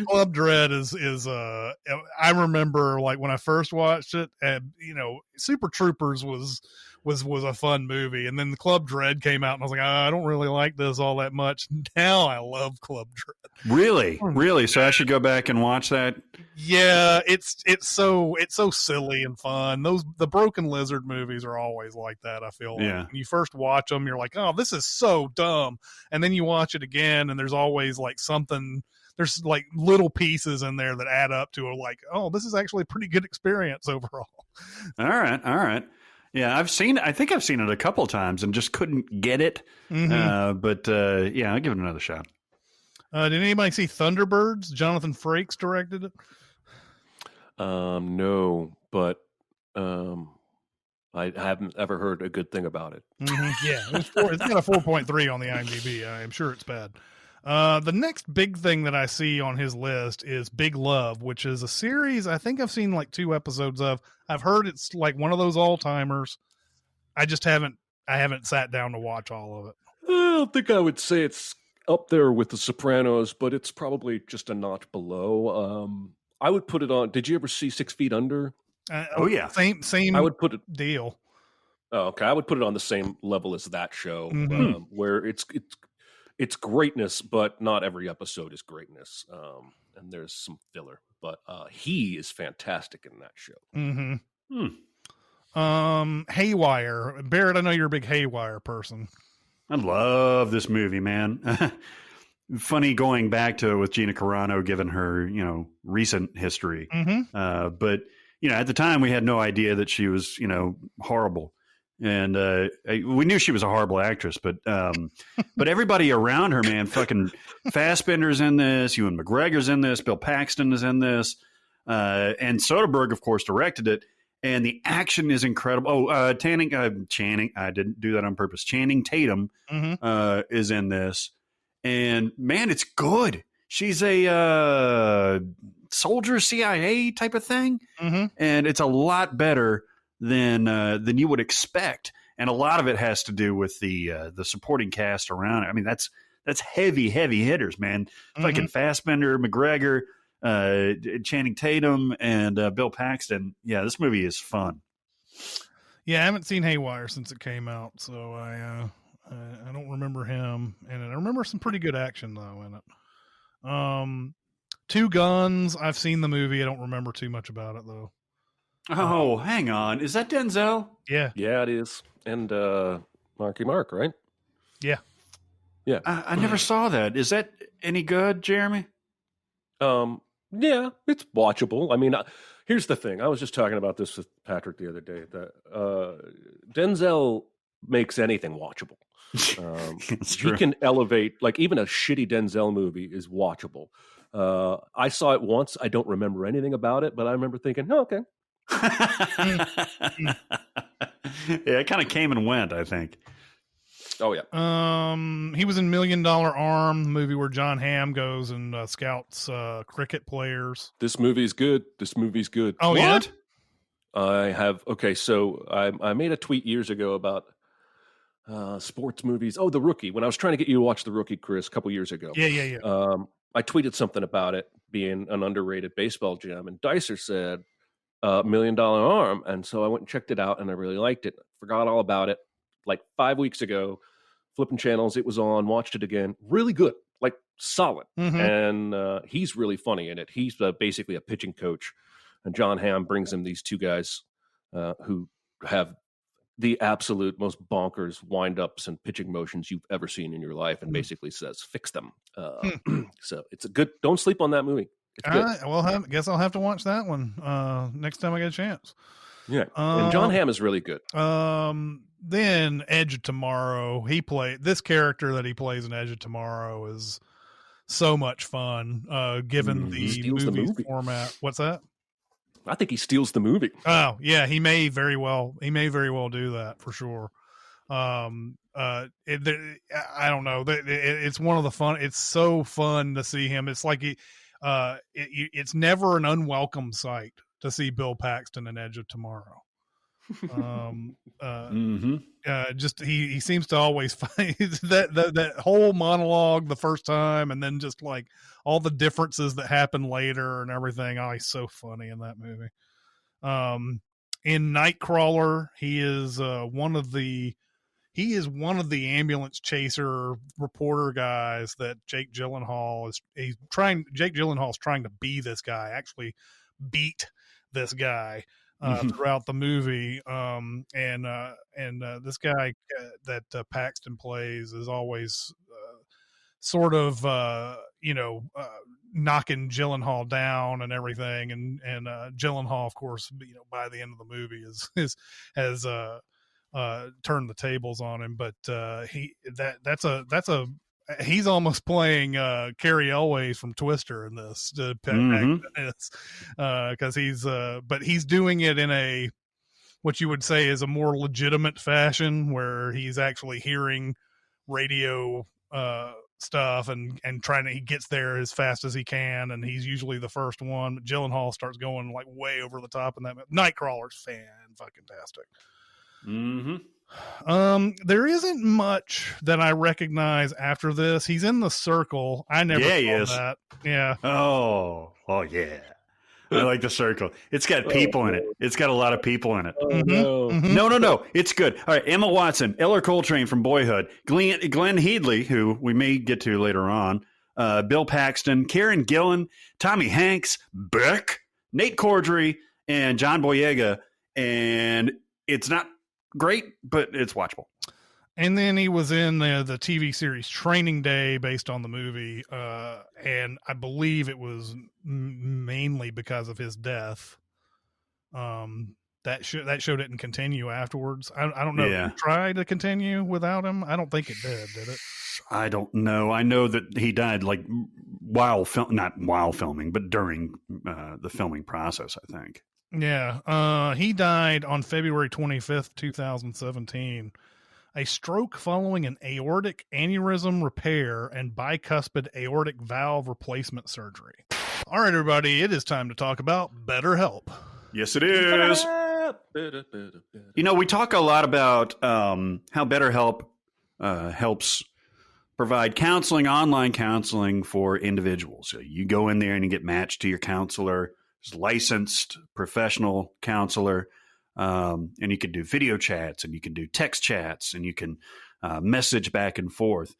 Club Dread is I remember like when I first watched it, and Super Troopers was a fun movie, and then the Club Dread came out and I was like, I don't really like this all that much. Now I love Club Dread. Really? So I should go back and watch that? Yeah, it's so silly and fun. The Broken Lizard movies are always like that, I feel like. Yeah. When you first watch them, you're like, oh, this is so dumb. And then you watch it again and there's always like something, there's like little pieces in there that add up to like, oh, this is actually a pretty good experience overall. All right. Yeah, I think I've seen it a couple times and just couldn't get it. But I'll give it another shot. Did anybody see Thunderbirds? Jonathan Frakes directed it. No, but I haven't ever heard a good thing about it. Mm-hmm. Yeah, it's got a 4.3 on the IMDb. I'm sure it's bad. The next big thing that I see on his list is Big Love, which is a series I think I've seen like 2 episodes of. I've heard it's like one of those all-timers. I just haven't sat down to watch all of it. I don't think I would say it's up there with The Sopranos, but it's probably just a notch below. I would put it on. Did you ever see 6 Feet Under? Oh yeah, same. I would put it deal. Oh, okay, I would put it on the same level as that show, Mm-hmm. where it's greatness, but not every episode is greatness. And there's some filler, but he is fantastic in that show. Mm-hmm. Haywire. Barrett, I know you're a big Haywire person. I love this movie, man. Funny going back to it with Gina Carano, given her, recent history. Mm-hmm. But, at the time we had no idea that she was, horrible. And we knew she was a horrible actress, but everybody around her, man, fucking Fassbender's in this, Ewan McGregor's in this, Bill Paxton is in this, and Soderbergh, of course, directed it. And the action is incredible. Oh, Channing, I didn't do that on purpose. Channing Tatum is in this. And, man, it's good. She's a soldier, CIA type of thing. Mm-hmm. And it's a lot better than you would expect. And a lot of it has to do with the supporting cast around it. I mean, that's heavy hitters, man. Mm-hmm. Fucking Fassbender, McGregor, Channing Tatum, and Bill Paxton. Yeah, this movie is fun. Yeah, I haven't seen Haywire since it came out, so I don't remember him, and I remember some pretty good action though in it. Two Guns. I've seen the movie. I don't remember too much about it though. Oh, hang on. Is that Denzel? Yeah, it is. And Marky Mark, right? Yeah. I never saw that. Is that any good, Jeremy? Yeah, it's watchable. I mean, here's the thing. I was just talking about this with Patrick the other day. That Denzel makes anything watchable. He can elevate, like even a shitty Denzel movie is watchable. I saw it once. I don't remember anything about it, but I remember thinking, oh, okay. Yeah, it kind of came and went, I think. Oh yeah. He was in $1 Million Arm, the movie where John Hamm goes and scouts cricket players. This movie's good. Oh, what? Yeah? I have. Okay, so I made a tweet years ago about sports movies. Oh, The Rookie. When I was trying to get you to watch The Rookie, Chris, a couple years ago. Yeah. I tweeted something about it being an underrated baseball gem, and Dicer said $1 Million Arm, and so I went and checked it out, and I really liked it. Forgot all about it. Like 5 weeks ago, flipping channels, it was on, watched it again. Really good, like solid. Mm-hmm. And he's really funny in it. He's basically a pitching coach, and John Hamm brings him these two guys who have the absolute most bonkers wind-ups and pitching motions you've ever seen in your life, and basically says, fix them. So it's a good, don't sleep on that movie. It's good. All right, well, I guess I'll have to watch that one next time I get a chance. Yeah, and John Hamm is really good. Then Edge of Tomorrow, this character that he plays in Edge of Tomorrow is so much fun, given the movie format. What's that? I think he steals the movie. Oh yeah, he may very well do that for sure. I don't know. It's one of the fun. It's so fun to see him. It's like it's never an unwelcome sight to see Bill Paxton in Edge of Tomorrow. Just he seems to always find that whole monologue the first time, and then just like all the differences that happen later and everything. Oh, he's so funny in that movie. In Nightcrawler, he is one of the ambulance chaser reporter guys that Jake Gyllenhaal's trying to be this guy, actually beat this guy throughout the movie. And this guy that Paxton plays is always sort of knocking Gyllenhaal down and everything. And Gyllenhaal, of course, by the end of the movie has turned the tables on him. But he's almost playing Cary Elwes from Twister in this, because he's doing it in a what you would say is a more legitimate fashion, where he's actually hearing radio stuff and he gets there as fast as he can, and he's usually the first one. But Gyllenhaal starts going like way over the top in that. Nightcrawler's fan-fucking-tastic. There isn't much that I recognize after this. He's in the circle. I never saw that. Yeah. Oh yeah. I like the circle. It's got people in it. It's got a lot of people in it. No. It's good. All right. Emma Watson, Eller Coltrane from Boyhood, Glenn Headley, who we may get to later on, Bill Paxton, Karen Gillan, Tommy Hanks, Beck, Nate Cordry, and John Boyega. And it's not great, but it's watchable. And then he was in the TV series Training Day based on the movie. And I believe it was mainly because of his death. That show didn't continue afterwards. I don't know. Yeah. Did it try to continue without him? I don't think it did it? I don't know. I know that he died like not while filming, but during the filming process, I think. Yeah. He died on February 25th, 2017. A stroke following an aortic aneurysm repair and bicuspid aortic valve replacement surgery. All right, everybody, it is time to talk about BetterHelp. Yes, it is. You know, we talk a lot about how BetterHelp helps provide counseling, online counseling for individuals. So you go in there and you get matched to your counselor, licensed professional counselor. And you can do video chats, and you can do text chats, and you can message back and forth.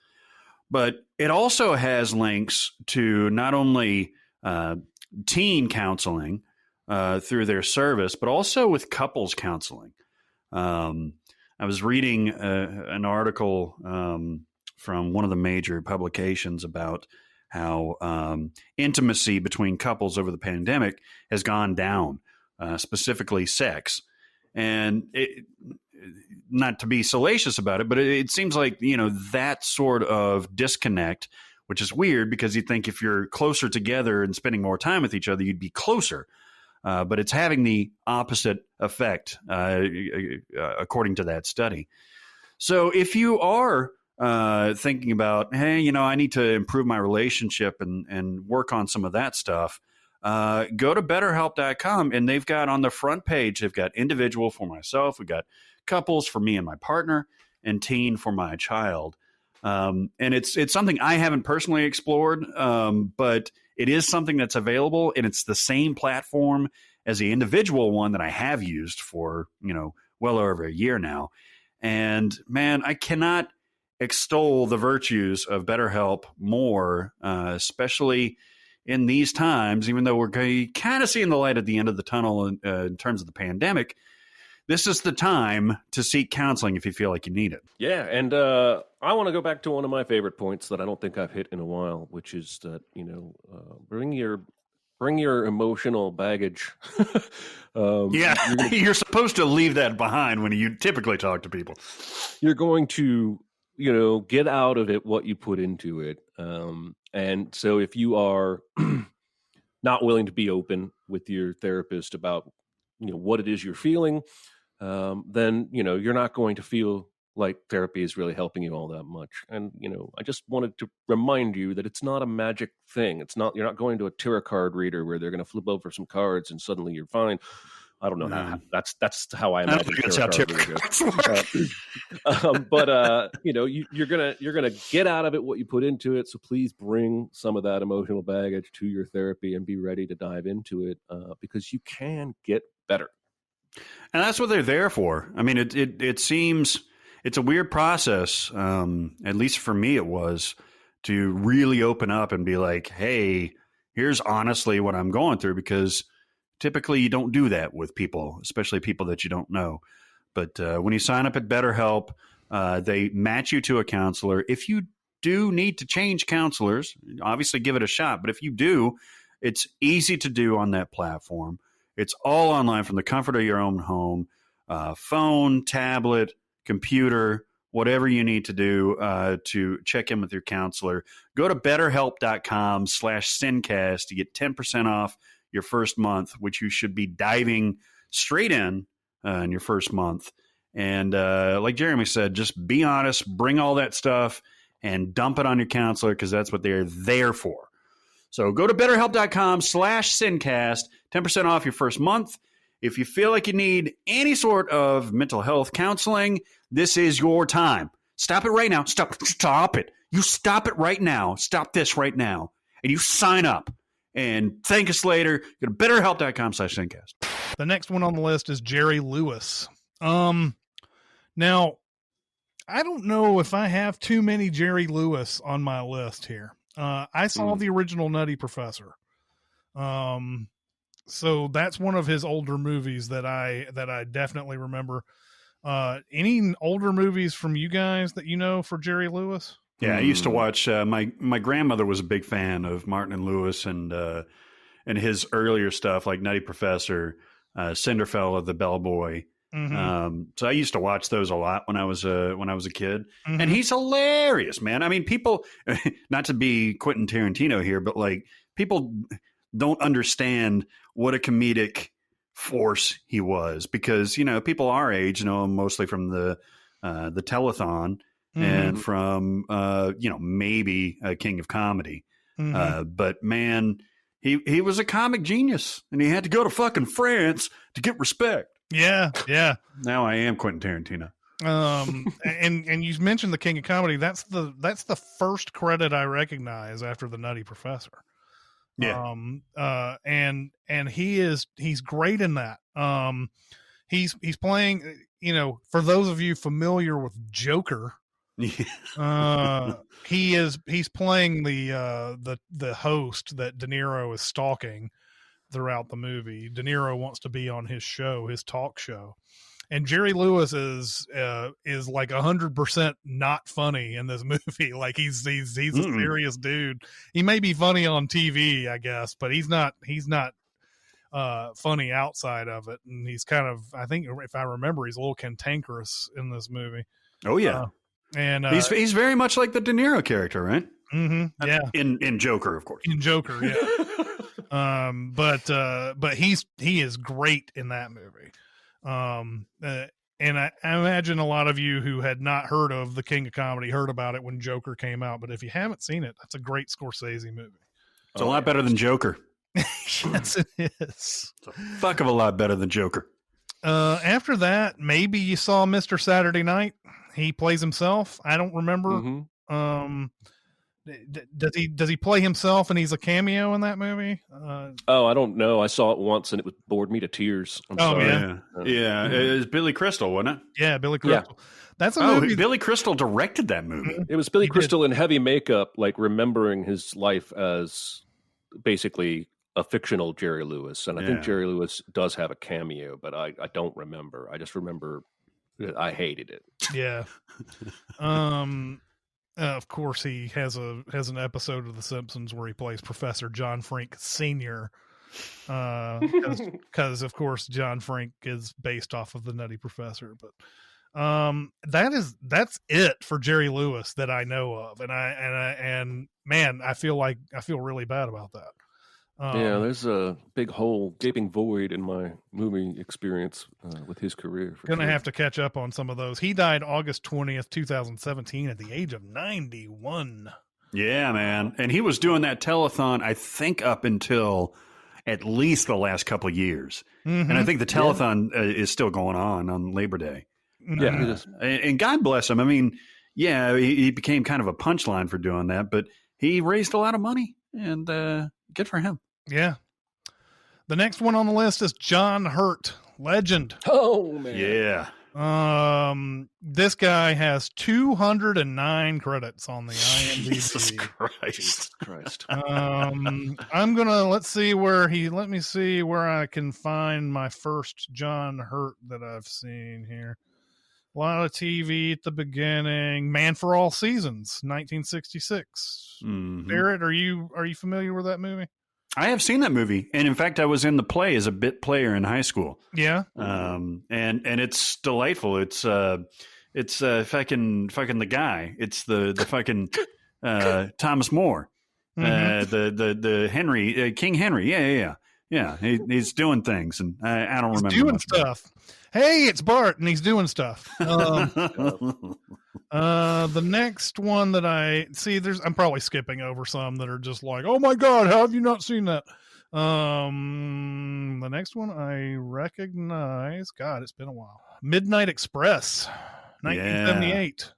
But it also has links to not only teen counseling through their service, but also with couples counseling. I was reading an article from one of the major publications about how intimacy between couples over the pandemic has gone down, specifically sex. And not to be salacious about it, but it seems like, that sort of disconnect, which is weird because you'd think if you're closer together and spending more time with each other, you'd be closer. But it's having the opposite effect, according to that study. So if you are thinking about, hey, I need to improve my relationship and work on some of that stuff, go to BetterHelp.com, and they've got on the front page, they've got individual for myself, we've got couples for me and my partner, and teen for my child. And it's something I haven't personally explored, but it is something that's available, and it's the same platform as the individual one that I have used for, well over a year now. And man, I cannot extol the virtues of BetterHelp more, especially in these times, even though we're kind of seeing the light at the end of the tunnel in terms of the pandemic. This is the time to seek counseling if you feel like you need it. Yeah, and I want to go back to one of my favorite points that I don't think I've hit in a while, which is that, bring your emotional baggage. You're supposed to leave that behind when you typically talk to people. You're going to, get out of it what you put into it. And so if you are not willing to be open with your therapist about, what it is you're feeling, then, you're not going to feel like therapy is really helping you all that much. And, I just wanted to remind you that it's not a magic thing. You're not going to a tarot card reader where they're going to flip over some cards and suddenly you're fine. I don't know. That's how I imagine tarot cards work. But you're gonna get out of it what you put into it. So please bring some of that emotional baggage to your therapy and be ready to dive into it, because you can get better. And that's what they're there for. I mean, it seems it's a weird process. At least for me, it was to really open up and be like, hey, here's honestly what I'm going through, because typically you don't do that with people, especially people that you don't know. But when you sign up at BetterHelp, they match you to a counselor. If you do need to change counselors, obviously give it a shot. But if you do, it's easy to do on that platform. It's all online from the comfort of your own home, phone, tablet, computer, whatever you need to do to check in with your counselor. Go to BetterHelp.com/SinCast to get 10% off your first month, which you should be diving straight in in your first month. And like Jeremy said, just be honest, bring all that stuff and dump it on your counselor because that's what they're there for. So go to betterhelp.com/SinCast, 10% off your first month. If you feel like you need any sort of mental health counseling, this is your time. Stop it right now. Stop it. You stop it right now. Stop this right now. And you sign up. And thank us later. Go to betterhelp.com/SinCast. The next one on the list is Jerry Lewis. Now, I don't know if I have too many Jerry Lewis on my list here. I saw the original Nutty Professor. So that's one of his older movies that I definitely remember. Any older movies from you guys that you know for Jerry Lewis? Yeah, I used to watch. My grandmother was a big fan of Martin and Lewis and his earlier stuff like Nutty Professor, Cinderfella, The Bellboy. Mm-hmm. So I used to watch those a lot when I was a kid, and he's hilarious, man. I mean, people, not to be Quentin Tarantino here, but like people don't understand what a comedic force he was because people our age know him mostly from the telethon and from maybe a King of Comedy, but man, he was a comic genius, and he had to go to fucking France to get respect. Yeah. Now I am Quentin Tarantino. And you mentioned the King of Comedy. That's the first credit I recognize after the Nutty Professor. Yeah. And he's great in that. He's playing, for those of you familiar with Joker, he's playing the host that De Niro is stalking throughout the movie. De Niro wants to be on his show, his talk show. And Jerry Lewis is like 100% not funny in this movie. Like he's a serious dude. He may be funny on TV, I guess, but he's not funny outside of it. And he's kind of, I think if I remember, he's a little cantankerous in this movie. Oh yeah. And he's very much like the De Niro character, right? Mm-hmm, yeah. In Joker, of course. In Joker, yeah. But he is great in that movie. And I imagine a lot of you who had not heard of the King of Comedy heard about it when Joker came out. But if you haven't seen it, that's a great Scorsese movie. It's a lot better than Joker. Yes, it is. It's a fuck of a lot better than Joker. After that, maybe you saw Mr. Saturday Night. He plays himself. I don't remember. Does he play himself and he's a cameo in that movie? I don't know. I saw it once and it bored me to tears. I'm sorry. Yeah. It was Billy Crystal, wasn't it? Yeah, Billy Crystal. Yeah. That's a movie. Billy Crystal directed that movie. It was Billy Crystal in heavy makeup, like remembering his life as basically a fictional Jerry Lewis. And I think Jerry Lewis does have a cameo, but I don't remember. I just remember I hated it. Yeah. Of course, he has an episode of The Simpsons where he plays Professor John Frank Sr. Because of course John Frank is based off of the Nutty Professor. But that's it for Jerry Lewis that I know of, and man, I feel really bad about that. There's a big hole, gaping void in my movie experience with his career. Gonna have to catch up on some of those. He died August 20th, 2017 at the age of 91. Yeah, man. And he was doing that telethon, I think, up until at least the last couple of years. Mm-hmm. And I think the telethon is still going on Labor Day. Yeah. And God bless him. I mean, yeah, he became kind of a punchline for doing that, but he raised a lot of money, and good for him. Yeah. The next one on the list is John Hurt, legend. Oh man. Yeah. This guy has 209 credits on the IMDb. Jesus Christ. I'm gonna let me see where I can find my first John Hurt that I've seen here. A lot of TV at the beginning. Man for All Seasons, 1966. Mm-hmm. Barrett, are you familiar with that movie? I have seen that movie, and in fact, I was in the play as a bit player in high school. Yeah, and it's delightful. It's fucking the guy. It's the fucking Thomas More, the Henry King Henry. Yeah. He's doing things, and I don't remember. He's doing stuff. hey, it's Bart, and he's doing stuff. The next one that I see, I'm probably skipping over some that are just like, oh my God, how have you not seen that? The next one I recognize, God, it's been a while. Midnight Express, 1978.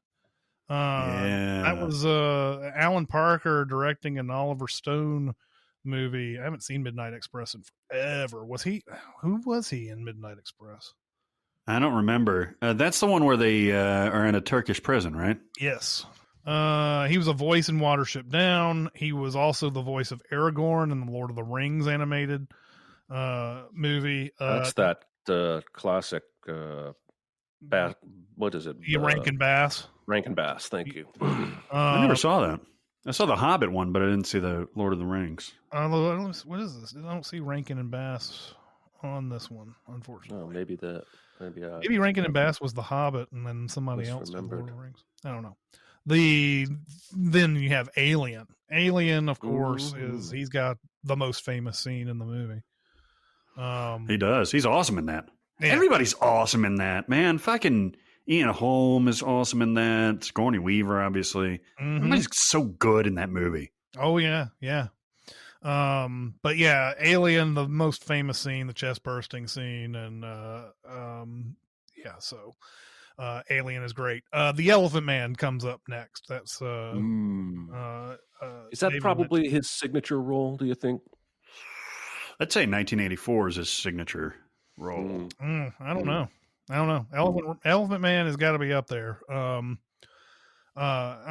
That was Alan Parker directing an Oliver Stone movie. I haven't seen Midnight Express in forever. Who was he in Midnight Express? I don't remember. That's the one where they are in a Turkish prison, right? Yes. He was a voice in Watership Down. He was also the voice of Aragorn in the Lord of the Rings animated movie. That's that classic. What is it? Rankin Bass. Rankin Bass. Thank you. I never saw that. I saw the Hobbit one, but I didn't see the Lord of the Rings. What is this? I don't see Rankin and Bass on this one, unfortunately. Oh, maybe Rankin and Bass was the Hobbit, and then somebody else was Lord of the Rings. I don't know. Then you have Alien. Alien, of course, he's got the most famous scene in the movie. He does. He's awesome in that. Yeah. Everybody's awesome in that, man. Fucking Ian Holm is awesome in that. Sigourney Weaver, obviously. Everybody's so good in that movie. Oh yeah, yeah. But yeah, Alien, the most famous scene, the chest bursting scene, and so Alien is great. The Elephant Man comes up next. That's is that David probably Lynch. his signature role, do you think? I'd say 1984 is his signature role. I don't know. Elephant Man has got to be up there. I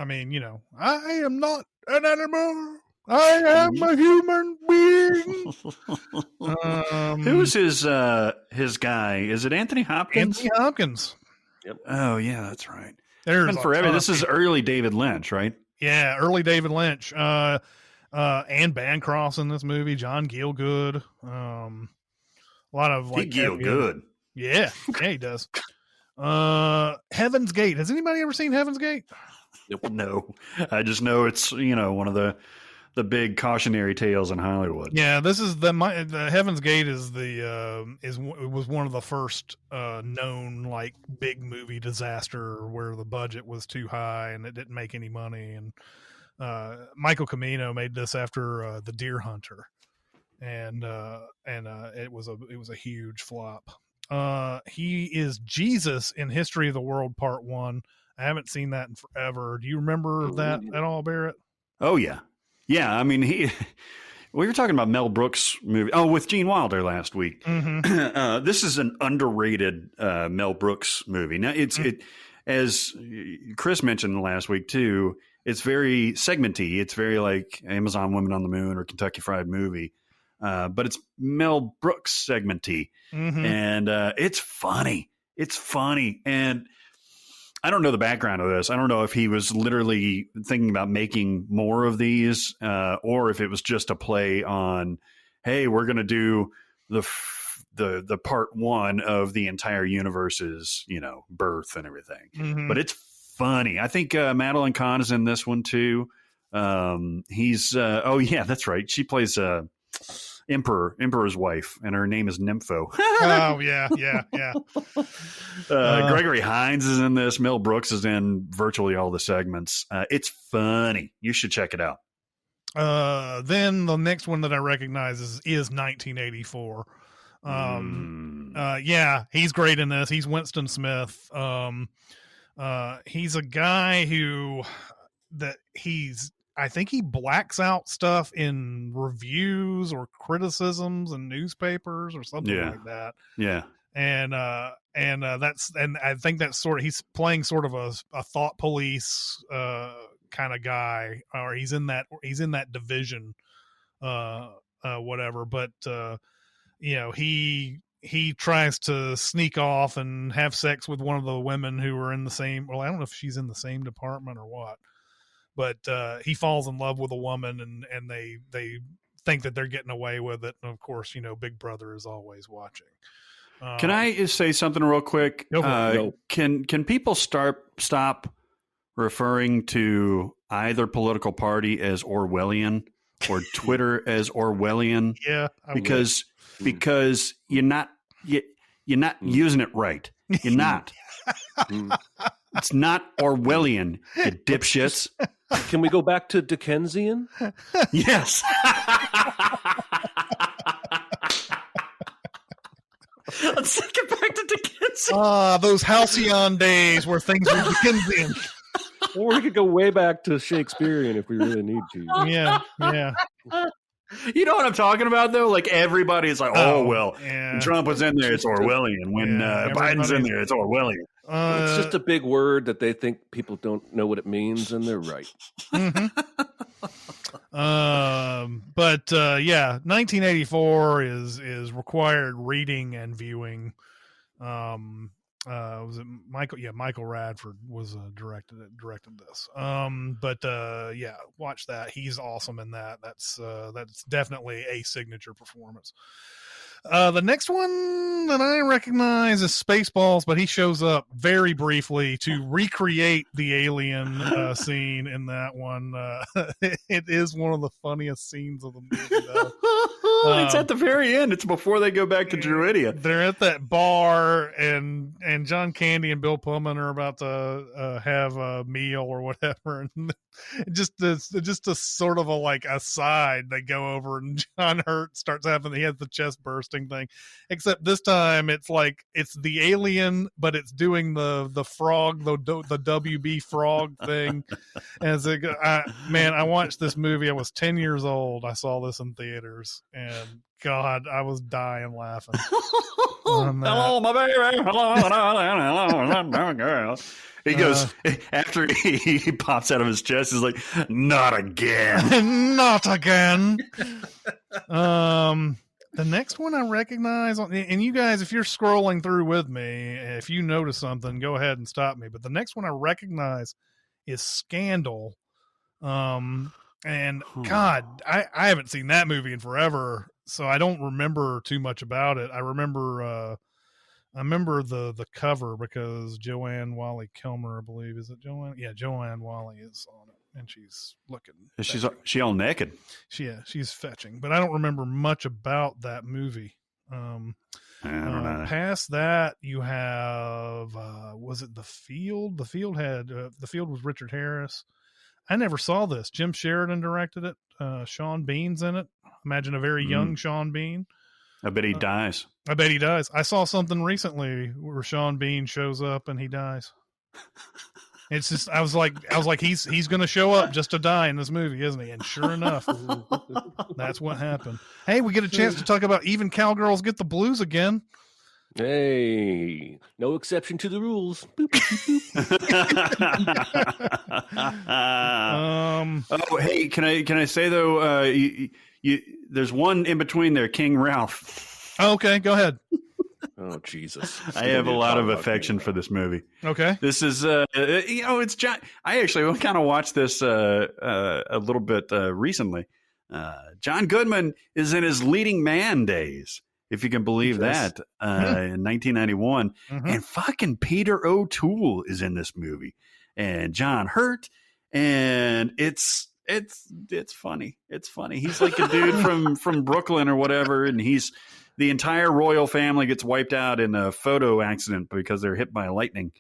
mean, I am not an animal. I am a human being. Who's his guy? Is it Anthony Hopkins? Anthony Hopkins. Yep. Oh yeah, that's right. There's forever. This is early David Lynch, right? Yeah, early David Lynch. Anne Bancroft's in this movie. John Gielgud. A lot of like Gielgud. Yeah, he does. Heaven's Gate. Has anybody ever seen Heaven's Gate? No, I just know it's one of the big cautionary tales in Hollywood. Yeah, this is the Heaven's Gate is was one of the first known like big movie disaster where the budget was too high and it didn't make any money. And Michael Cimino made this after The Deer Hunter, and it was a huge flop. He is Jesus in History of the World Part 1. I haven't seen that in forever. Do you remember that at all, Barrett? Oh yeah. Yeah, I mean, we were talking about Mel Brooks movie. Oh, with Gene Wilder last week. This is an underrated Mel Brooks movie. Now, as Chris mentioned last week too, it's very segmenty. It's very like Amazon Women on the Moon or Kentucky Fried Movie, but it's Mel Brooks segmenty, and it's funny. It's funny, and I don't know the background of this. I don't know if he was literally thinking about making more of these, or if it was just a play on, hey, we're going to do the part one of the entire universe's, birth and everything. But it's funny. I think Madeline Kahn is in this one too. He's oh yeah, that's right. She plays Emperor's wife, and her name is Nympho. Oh yeah. Gregory Hines is in this. Mel Brooks is in virtually all the segments. It's funny. You should check it out. Then the next one that I recognize is 1984. Yeah, he's great in this. He's Winston Smith. He's a guy I think he blacks out stuff in reviews or criticisms in newspapers or something like that. Yeah. And I think that's he's playing sort of a thought police kind of guy, or he's in that division, whatever. But he tries to sneak off and have sex with one of the women who are in the same. Well, I don't know if she's in the same department or what. But he falls in love with a woman, and they think that they're getting away with it. And of course, Big Brother is always watching. Can I say something real quick? Can people stop referring to either political party as Orwellian or Twitter as Orwellian? Yeah, because you're not. You're not using it right. You're not. It's not Orwellian, you dipshits. Can we go back to Dickensian? Yes. Let's take it back to Dickensian. Those halcyon days where things were Dickensian. Or we could go way back to Shakespearean if we really need to. Yeah. You know what I'm talking about, though? Like, everybody's like, when Trump was in there, it's Orwellian. When Biden's in there, it's Orwellian. It's just a big word that they think people don't know what it means, and they're right. Mm-hmm. 1984 is required reading and viewing. Was it Michael? Yeah, Michael Radford was directed this. Watch that. He's awesome in that. That's definitely a signature performance. The next one that I recognize is Spaceballs, but he shows up very briefly to recreate the alien scene in that one. It is one of the funniest scenes of the movie, though. It's at the very end. It's before they go back to Druidia. They're at that bar, and John Candy and Bill Pullman are about to have a meal or whatever, and just a sort of a aside. They go over, and John Hurt starts having he has the chest bursting thing, except this time it's the alien, but it's doing the frog, the WB frog thing. And I watched this movie. I was 10 years old. I saw this in theaters, and God, I was dying laughing. Hello, my baby. Hello, girl. He goes, after he pops out of his chest, he's like, not again. Not again. The next one I recognize, and you guys, if you're scrolling through with me, if you notice something, go ahead and stop me. But the next one I recognize is Scandal. And God, I haven't seen that movie in forever, so I don't remember too much about it. I remember the cover because Joanne Wally Kilmer, I believe, is it Joanne? Yeah, Joanne Wally is on it, and she's looking. She all naked. She's fetching, but I don't remember much about that movie. I don't know. Past that, you have was it The Field? The Field was Richard Harris. I never saw this. Jim Sheridan directed it. Sean Bean's in it. Imagine a very young Sean Bean. I bet he dies. I bet he dies. I saw something recently where Sean Bean shows up and he dies. It's just I was like he's going to show up just to die in this movie, isn't he? And sure enough, that's what happened. Hey, we get a chance to talk about Even Cowgirls Get the Blues again. Hey, no exception to the rules. Boop, boop, boop. Hey, can I say though? There's one in between there, King Ralph. Okay, go ahead. Oh Jesus! I have a lot of affection for this movie. Okay, this is it's John. I actually kind of watched this a little bit recently. John Goodman is in his leading man days, if you can believe that, in 1991. Mm-hmm. And fucking Peter O'Toole is in this movie, and John Hurt, and it's funny. It's funny. He's like a dude from Brooklyn or whatever, and the entire royal family gets wiped out in a photo accident because they're hit by lightning,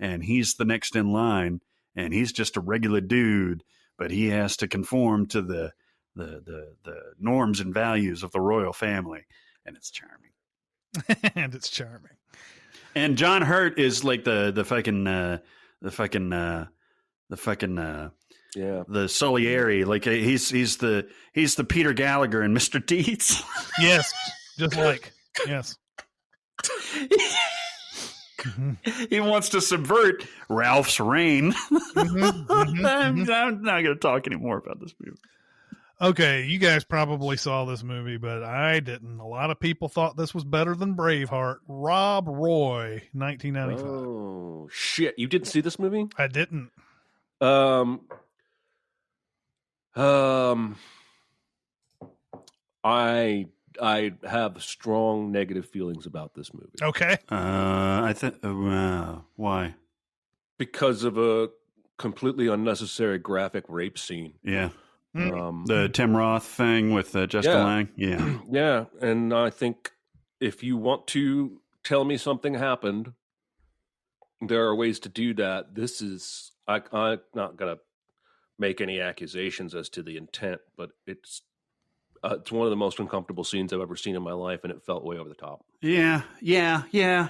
and he's the next in line, and he's just a regular dude, but he has to conform to the norms and values of the royal family. And it's charming. And John Hurt is like the Salieri. Like he's the Peter Gallagher and Mr. Deeds. Yes, just like yes. He wants to subvert Ralph's reign. I'm not going to talk anymore about this movie. Okay, you guys probably saw this movie, but I didn't. A lot of people thought this was better than Braveheart. Rob Roy, 1995. Oh, shit. You didn't see this movie? I didn't. I have strong negative feelings about this movie. Okay. I think why? Because of a completely unnecessary graphic rape scene. Yeah. The Tim Roth thing with Jessica Lange. Yeah. Yeah. And I think if you want to tell me something happened. There are ways to do that. This is, I'm not going to make any accusations as to the intent, but it's one of the most uncomfortable scenes I've ever seen in my life, and it felt way over the top. Yeah. You're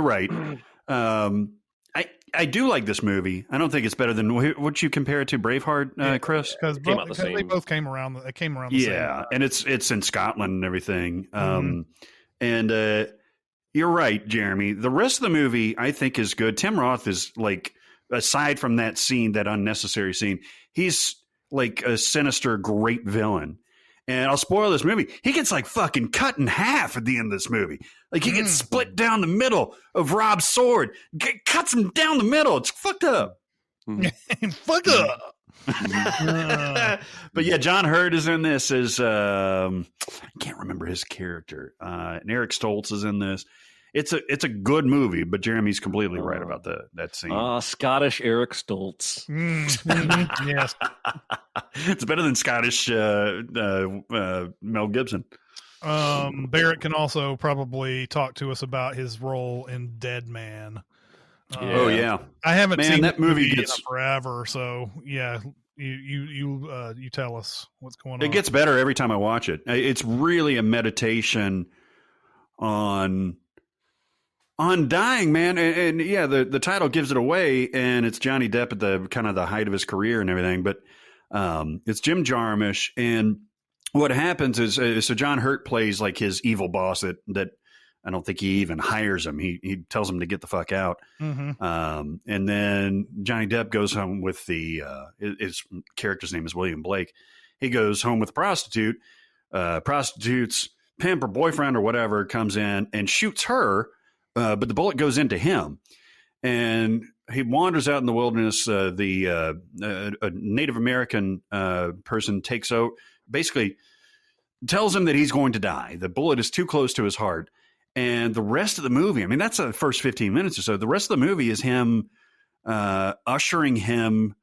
right. I do like this movie. I don't think it's better than what you compare it to, Braveheart, Chris. Because they both came around. They came around. The same time. And it's in Scotland and everything. And you're right, Jeremy. The rest of the movie, I think, is good. Tim Roth is like, aside from that scene, that unnecessary scene, he's like a sinister, great villain. And I'll spoil this movie. He gets like fucking cut in half at the end of this movie. Like he gets split down the middle of Rob's sword. Cuts him down the middle. It's fucked up. Fucked up. But yeah, John Hurt is in this as I can't remember his character. And Eric Stoltz is in this. It's a good movie, but Jeremy's completely right about that scene. Scottish Eric Stoltz. Yes. It's better than Scottish Mel Gibson. Barrett can also probably talk to us about his role in Dead Man. Oh yeah, I haven't seen that movie in forever. So yeah, you tell us what's going on. It gets better every time I watch it. It's really a meditation on dying, man. And yeah, the title gives it away, and it's Johnny Depp at the kind of the height of his career and everything. But it's Jim Jarmusch, and what happens is so John Hurt plays like his evil boss that I don't think he even hires him. He tells him to get the fuck out. And then Johnny Depp goes home with his character's name is William Blake. He goes home with a prostitute. Prostitute's pimp or boyfriend or whatever comes in and shoots her, but the bullet goes into him. And he wanders out in the wilderness. A Native American person takes out, basically tells him that he's going to die. The bullet is too close to his heart. And the rest of the movie, I mean, that's the first 15 minutes or so. The rest of the movie is him ushering him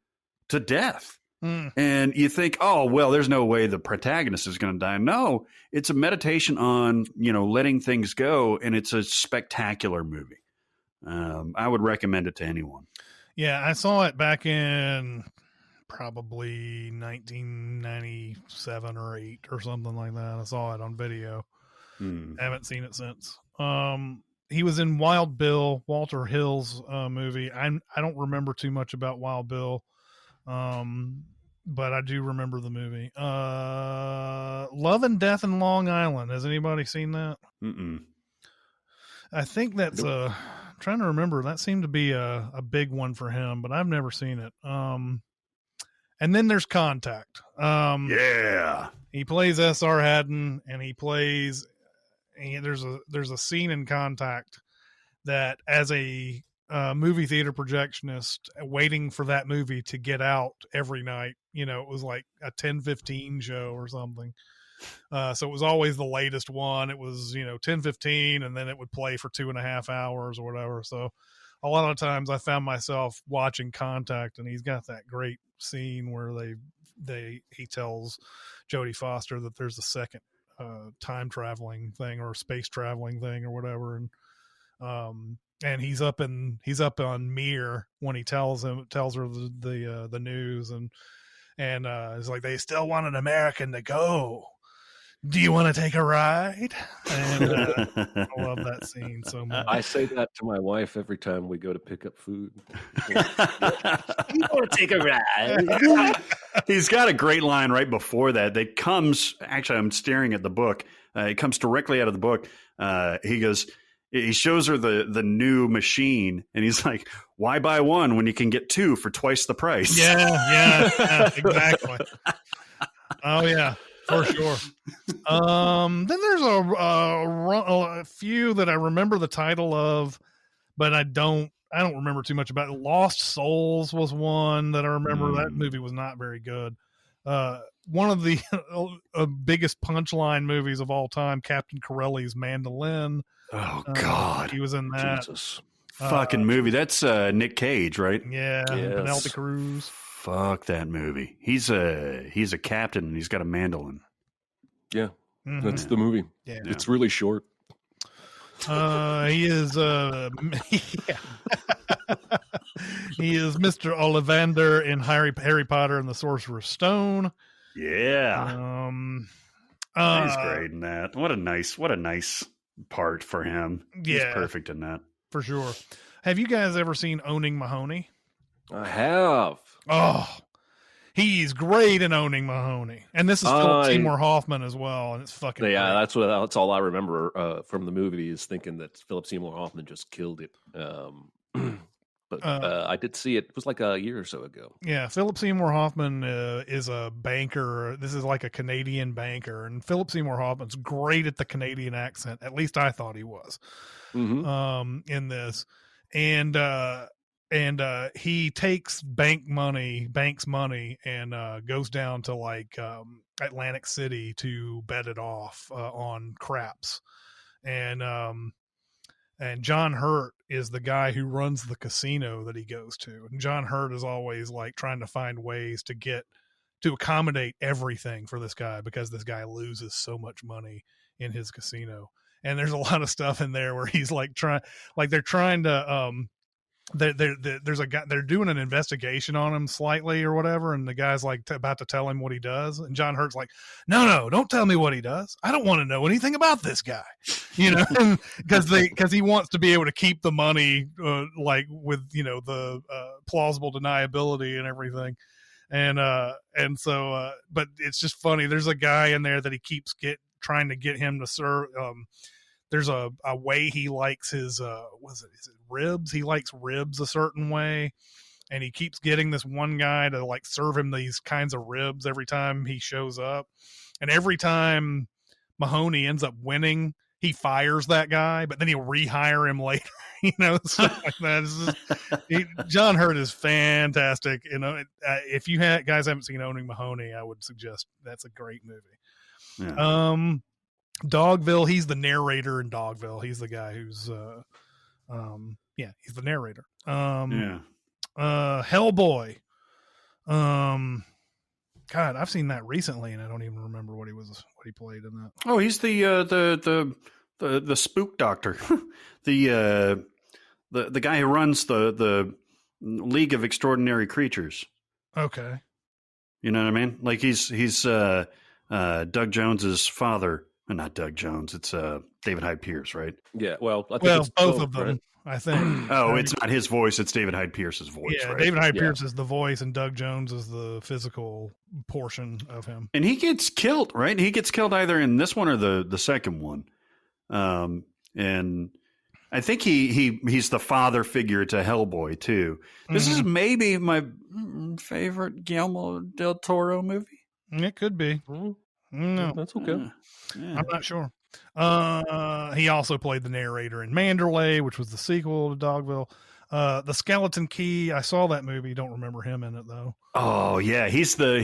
to death. And you think, oh, well, there's no way the protagonist is going to die. No, it's a meditation on, letting things go. And it's a spectacular movie. I would recommend it to anyone. Yeah, I saw it back in probably 1997 or 8 or something like that. I saw it on video. Haven't seen it since. He was in Wild Bill, Walter Hill's movie. I don't remember too much about Wild Bill, but I do remember the movie. Love and Death in Long Island. Has anybody seen that? I think that's I'm trying to remember. That seemed to be a big one for him, but I've never seen it. And then there's Contact. He plays S.R. Haddon, and he plays. And there's a scene in Contact that, as a movie theater projectionist, waiting for that movie to get out every night, it was like a 10:15 show or something. So it was always the latest one. It was 10:15, and then it would play for 2.5 hours or whatever. So a lot of times I found myself watching Contact, and he's got that great scene where he tells Jodie Foster that there's a second time traveling thing or space traveling thing or whatever, and he's up on Mir when he tells her the news, and it's like, they still want an American to go. Do you want to take a ride? And I love that scene so much. I say that to my wife every time we go to pick up food. You want to take a ride? He's got a great line right before that. That comes, actually, I'm staring at the book. It comes directly out of the book. He shows her the new machine, and he's like, why buy one when you can get two for twice the price? Yeah, exactly. Oh, yeah. For sure. Then there's a few that I remember the title of, but I don't remember too much about it. Lost Souls was one that I remember. That movie was not very good. One of the biggest punchline movies of all time, Captain Corelli's Mandolin. Oh God, he was in that. Jesus. Fucking movie. That's Nick Cage, right? Yeah, yes. Penelope Cruz. Fuck that movie. He's a captain and he's got a mandolin. Yeah, that's the movie. Yeah. It's really short. He is he is Mr. Ollivander in Harry Potter and the Sorcerer's Stone. Yeah. He's great in that. What a nice part for him. He's perfect in that. For sure. Have you guys ever seen Owning Mahoney? I have. Oh, he's great in Owning Mahoney. And this is Philip Seymour Hoffman as well, and it's fucking great. That's all I remember from the movie is thinking that Philip Seymour Hoffman just killed it. But I did see it. It was like a year or so ago. Yeah, Philip Seymour Hoffman is a banker. This is like a Canadian banker, and Philip Seymour Hoffman's great at the Canadian accent. At least I thought he was in this. And he takes banks money, and goes down to like Atlantic City to bet it off on craps, and John Hurt is the guy who runs the casino that he goes to. And John Hurt is always like trying to find ways to accommodate everything for this guy, because this guy loses so much money in his casino. And there's a lot of stuff in there where he's like they're trying to, there's a guy, they're doing an investigation on him slightly or whatever, and the guy's like about to tell him what he does, and John Hurt's like, no, don't tell me what he does. I don't want to know anything about this guy, because he wants to be able to keep the money, like with the plausible deniability and everything, and so but it's just funny. There's a guy in there that he keeps trying to get him to serve. There's a way he likes his, is it ribs? He likes ribs a certain way. And he keeps getting this one guy to like serve him these kinds of ribs every time he shows up. And every time Mahoney ends up winning, he fires that guy, but then he'll rehire him later, stuff like that. John Hurt is fantastic. If you guys haven't seen Owning Mahoney, I would suggest that's a great movie. Yeah. Dogville, he's the narrator in Dogville. He's the guy who's he's the narrator. Hellboy. God, I've seen that recently and I don't even remember what he played in that. Oh, he's the spook doctor. the guy who runs the League of Extraordinary Creatures. Okay. You know what I mean? Like he's Doug Jones's father. Not Doug Jones. It's David Hyde Pierce, right? Yeah. Well, I think it's both of them. Right? I think. Oh, it's not his voice. It's David Hyde Pierce's voice. Yeah, right? David Hyde Pierce is the voice, and Doug Jones is the physical portion of him. And he gets killed, right? He gets killed either in this one or the second one. And I think he's the father figure to Hellboy too. This is maybe my favorite Guillermo del Toro movie. It could be. No, that's okay. I'm not sure. He also played the narrator in Mandolin, which was the sequel to Dogville. The Skeleton Key. I saw that movie. Don't remember him in it though. Oh yeah, he's the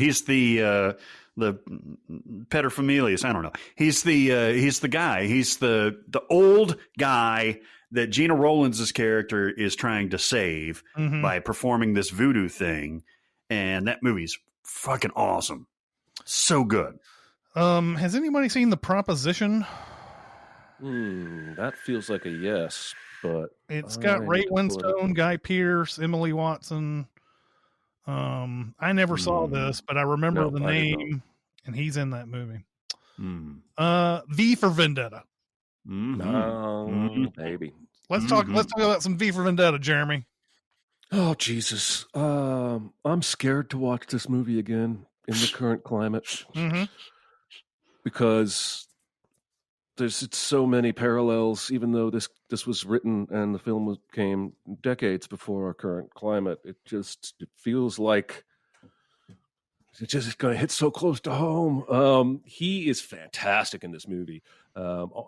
paterfamilias. I don't know. He's the guy. He's the old guy that Gina Rowlands' character is trying to save by performing this voodoo thing, and that movie's fucking awesome. So good. Has anybody seen The Proposition? That feels like a yes, but it's got Ray Winstone, Guy Pearce, Emily Watson. I never saw this, but I remember the name, and he's in that movie. V for Vendetta. Maybe. Let's talk about some V for Vendetta, Jeremy. Oh Jesus, I'm scared to watch this movie again in the current climate. Because there's so many parallels, even though this was written and the film came decades before our current climate. It feels like it's just going to hit so close to home. He is fantastic in this movie.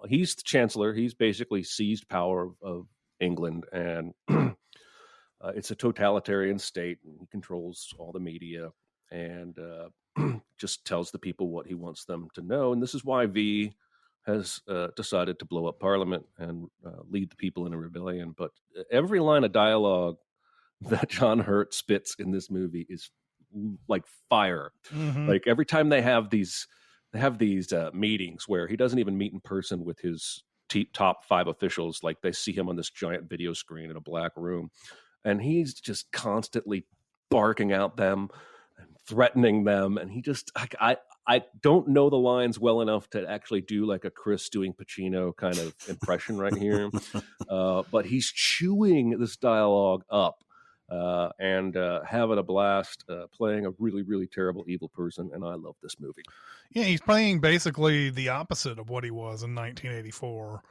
He's the Chancellor. He's basically seized power of England, and it's a totalitarian state. And he controls all the media and just tells the people what he wants them to know. And this is why V has decided to blow up Parliament and lead the people in a rebellion. But every line of dialogue that John Hurt spits in this movie is like fire. Like every time they have these meetings where he doesn't even meet in person with his top 5 officials, like they see him on this giant video screen in a black room, and he's just constantly barking at them and threatening them, and he just I don't know the lines well enough to actually do like a Chris doing Pacino kind of impression right here, but he's chewing this dialogue up and having a blast playing a really, really terrible evil person, and I love this movie. Yeah, he's playing basically the opposite of what he was in 1984.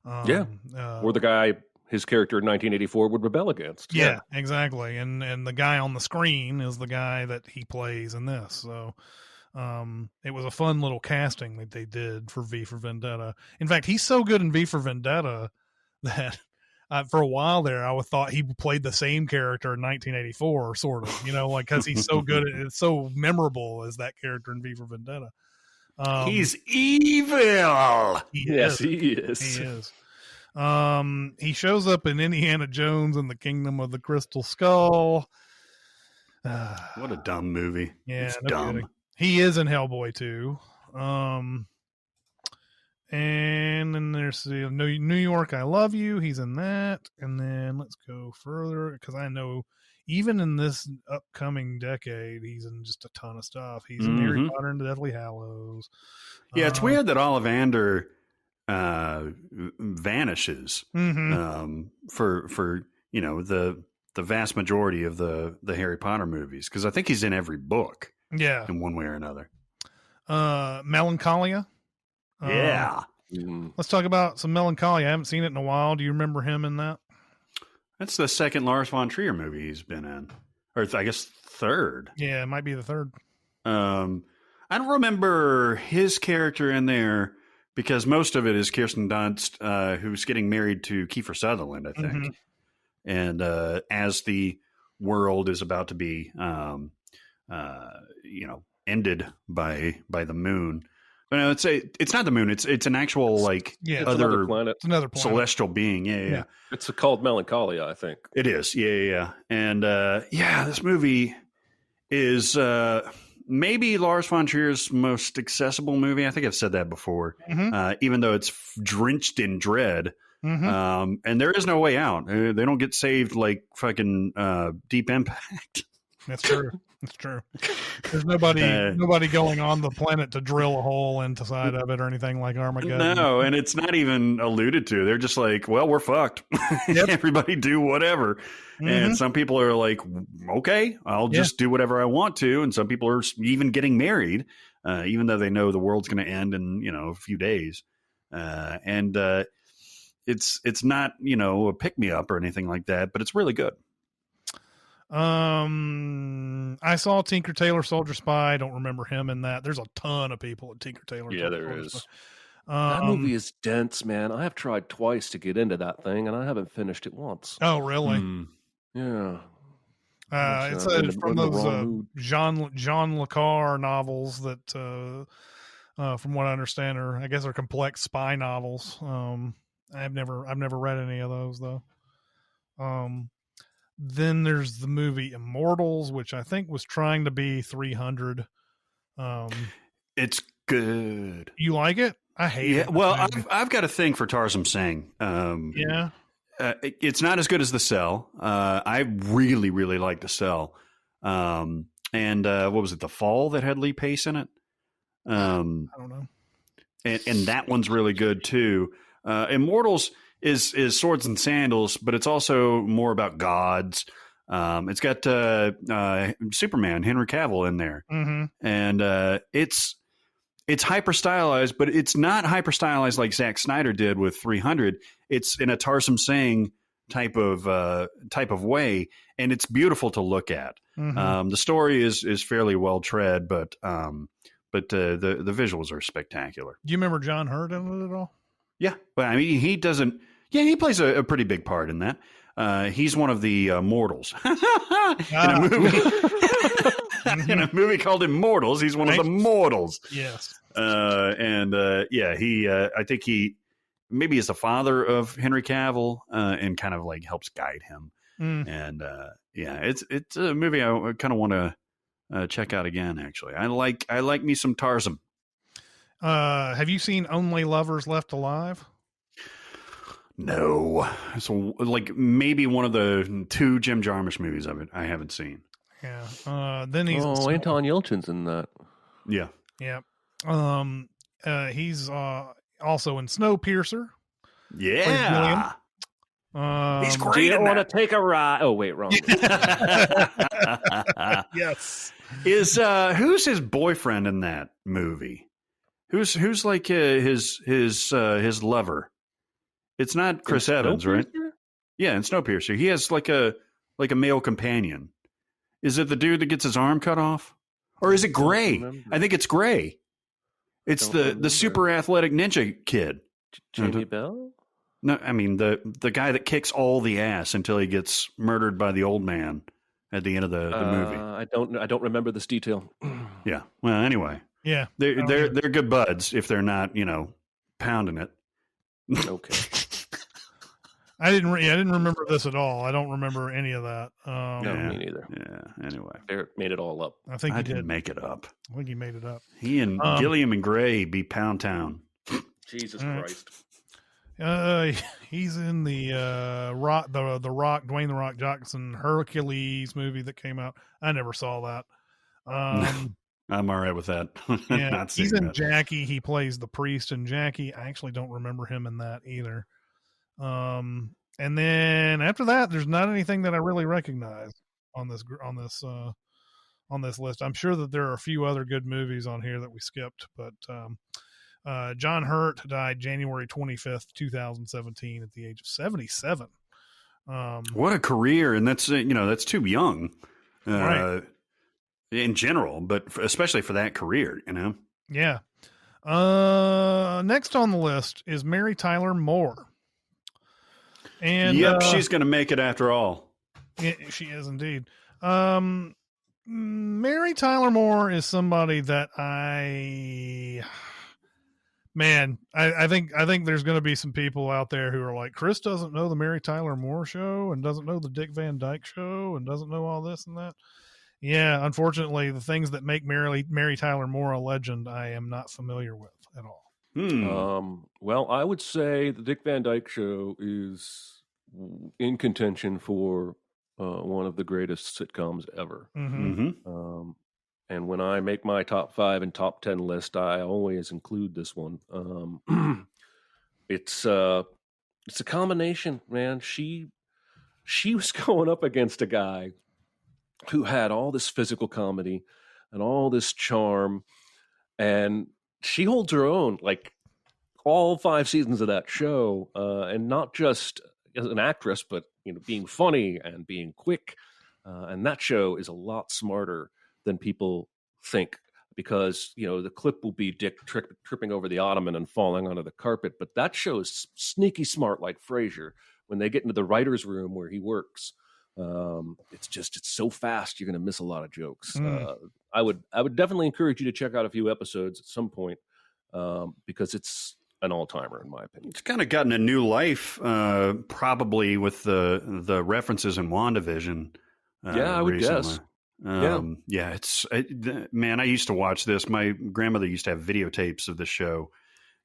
Or the guy his character in 1984 would rebel against. Yeah, exactly. And the guy on the screen is the guy that he plays in this. So it was a fun little casting that they did for V for Vendetta. In fact, he's so good in V for Vendetta that for a while there, I thought he played the same character in 1984, sort of, like, because he's so good at it's so memorable as that character in V for Vendetta. He's evil. He is. He is. He shows up in Indiana Jones and the Kingdom of the Crystal Skull. What a dumb movie. Yeah, it's no dumb. kidding. He is in Hellboy 2. And then there's the New York, I Love You. He's in that. And then let's go further, because I know even in this upcoming decade, he's in just a ton of stuff. He's in Harry Potter and the Deathly Hallows. Yeah, it's weird that Ollivander vanishes for the vast majority of the Harry Potter movies, because I think he's in every book. Yeah, in one way or another. Melancholia. Let's talk about some Melancholia. I haven't seen it in a while. Do you remember him in that? That's the second Lars von Trier movie he's been in, or I guess third. Yeah, it might be the third. I don't remember his character in there, because most of it is Kirsten Dunst, who's getting married to Kiefer Sutherland, I think. And as the world is about to be, ended by the moon. No, it's not the moon. It's an actual another planet. It's another planet. Celestial being. Yeah. It's called Melancholia, I think. It is. Yeah. And this movie is maybe Lars von Trier's most accessible movie. I think I've said that before. Even though it's drenched in dread. And there is no way out. They don't get saved like fucking Deep Impact. That's true. It's true. There's nobody going on the planet to drill a hole inside of it or anything like Armageddon. No, and it's not even alluded to. They're just like, well, we're fucked. Everybody do whatever. And some people are like, okay, I'll just do whatever I want to. And some people are even getting married, even though they know the world's going to end in, a few days. It's not, a pick-me-up or anything like that, but it's really good. I saw Tinker Tailor Soldier Spy. I don't remember him in that. There's a ton of people at Tinker Tailor. Yeah, there is. That movie is dense, man. I have tried twice to get into that thing, and I haven't finished it once. Oh, really? Yeah. It's from those Jean Le Carre novels that, from what I understand, are complex spy novels. I've never read any of those though. Then there's the movie Immortals, which I think was trying to be 300. It's good. You like it? I hate it. Well, I've got a thing for Tarsem Singh. It's not as good as The Cell. I really, really like The Cell. And what was it? The Fall that had Lee Pace in it? I don't know. And that one's really good too. Immortals is Swords and Sandals, but it's also more about gods. It's got Superman, Henry Cavill in there. And it's hyper stylized, but it's not hyper stylized like Zack Snyder did with 300. It's in a Tarsem Singh type of way, and it's beautiful to look at. The story is fairly well tread, but the visuals are spectacular. Do you remember John Hurt in it at all? Yeah, but I mean, he doesn't. Yeah, he plays a pretty big part in that. He's one of the mortals in a movie. In a movie called Immortals, he's one of the mortals. Yes. I think he maybe is the father of Henry Cavill and kind of like helps guide him. And it's a movie I kind of want to check out again. Actually, I like me some Tarsem. Have you seen Only Lovers Left Alive? No. So, like, maybe one of the 2 Jim Jarmusch movies of it I haven't seen. Yeah. Then he's Anton Yelchin's in that. Yeah. Yeah. He's also in Snowpiercer. Yeah. He's Do great. you want to take a ride? Oh, wait, wrong. Yes. Is who's his boyfriend in that movie? Who's like his lover? It's not Chris Evans, right? Yeah, in Snowpiercer, he has like a male companion. Is it the dude that gets his arm cut off, or is it Gray? I think it's Gray. It's the super athletic ninja kid. Jamie Bell? No, I mean the guy that kicks all the ass until he gets murdered by the old man at the end of the movie. I don't remember this detail. Yeah. Well, anyway. Yeah. They're good buds if they're not, pounding it. Okay. I didn't remember this at all. I don't remember any of that. No, me neither. Yeah. Anyway, Barrett made it all up. I think I he didn't did. make it up. I think he made it up. He and Gilliam and Gray be Pound Town. Jesus Christ. He's in the Rock, Dwayne the Rock Johnson Hercules movie that came out. I never saw that. I'm all right with that. Yeah, Not seeing he's in that. Jackie. He plays the priest in Jackie. I actually don't remember him in that either. And then after that, there's not anything that I really recognize on this list. I'm sure that there are a few other good movies on here that we skipped, but John Hurt died January 25th, 2017 at the age of 77. What a career. And that's, that's too young Right. in general, but especially for that career, Yeah. Next on the list is Mary Tyler Moore. And yep, she's going to make it after all. Yeah, she is indeed. Mary Tyler Moore is somebody that I think there's going to be some people out there who are like, Chris doesn't know the Mary Tyler Moore show and doesn't know the Dick Van Dyke show and doesn't know all this and that. Yeah, unfortunately, the things that make Mary Tyler Moore a legend, I am not familiar with at all. Well, I would say the Dick Van Dyke Show is in contention for one of the greatest sitcoms ever. Mm-hmm. And when I make my top 5 and top 10 list, I always include this one. It's a combination, man. She was going up against a guy who had all this physical comedy and all this charm, and she holds her own, like all 5 seasons of that show, and not just as an actress, but being funny and being quick. And that show is a lot smarter than people think, because the clip will be Dick tripping over the ottoman and falling onto the carpet, but that show is sneaky smart, like Frasier. When they get into the writer's room where he works, it's so fast you're going to miss a lot of jokes. I would definitely encourage you to check out a few episodes at some point, because it's an all-timer in my opinion. It's kind of gotten a new life, probably with the references in WandaVision. Yeah, I would recently. guess. Yeah, man, I used to watch this. My grandmother used to have videotapes of the show,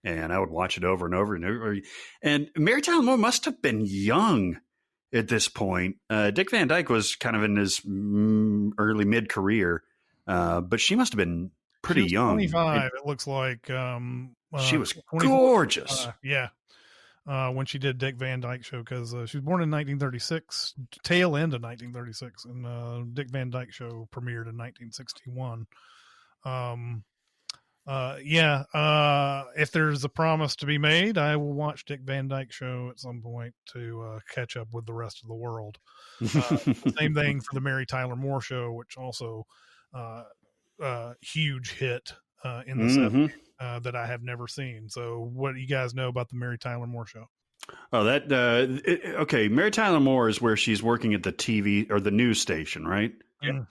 and I would watch it over and over and over. And Mary Tyler Moore must have been young at this point. Dick Van Dyke was kind of in his early mid-career, but she must have been pretty young. 25, it looks like. She was gorgeous. Yeah. When she did Dick Van Dyke Show, because she was born in 1936, tail end of 1936, and Dick Van Dyke Show premiered in 1961. If there's a promise to be made, I will watch Dick Van Dyke Show at some point to catch up with the rest of the world. Same thing for the Mary Tyler Moore Show, which also huge hit in the 70s. That I have never seen. So what do you guys know about the Mary Tyler Moore Show? Oh, okay. Mary Tyler Moore is where she's working at the TV or the news station, right? Yeah.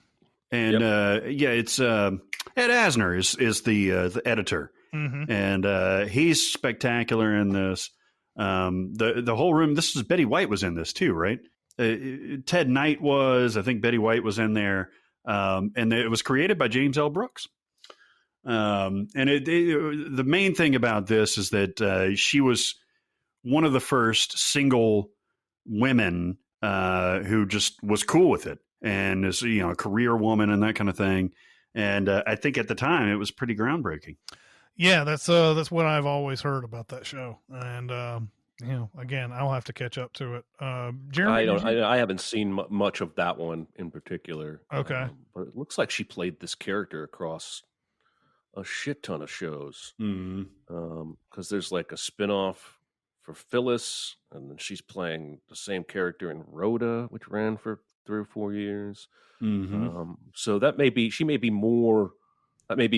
And it's Ed Asner is the editor, and he's spectacular in this. The whole room. This is Betty White was in this too, right? Ted Knight was. I think Betty White was in there, and it was created by James L. Brooks. And the main thing about this is that she was one of the first single women who just was cool with it and is, a career woman and that kind of thing. And I think at the time it was pretty groundbreaking. Yeah, that's what I've always heard about that show. And, again, I'll have to catch up to it. Jeremy, I haven't seen much of that one in particular. Okay. But it looks like she played this character across a shit ton of shows. Because there's like a spinoff for Phyllis, and then she's playing the same character in Rhoda, which ran for 3 or 4 years. So that may be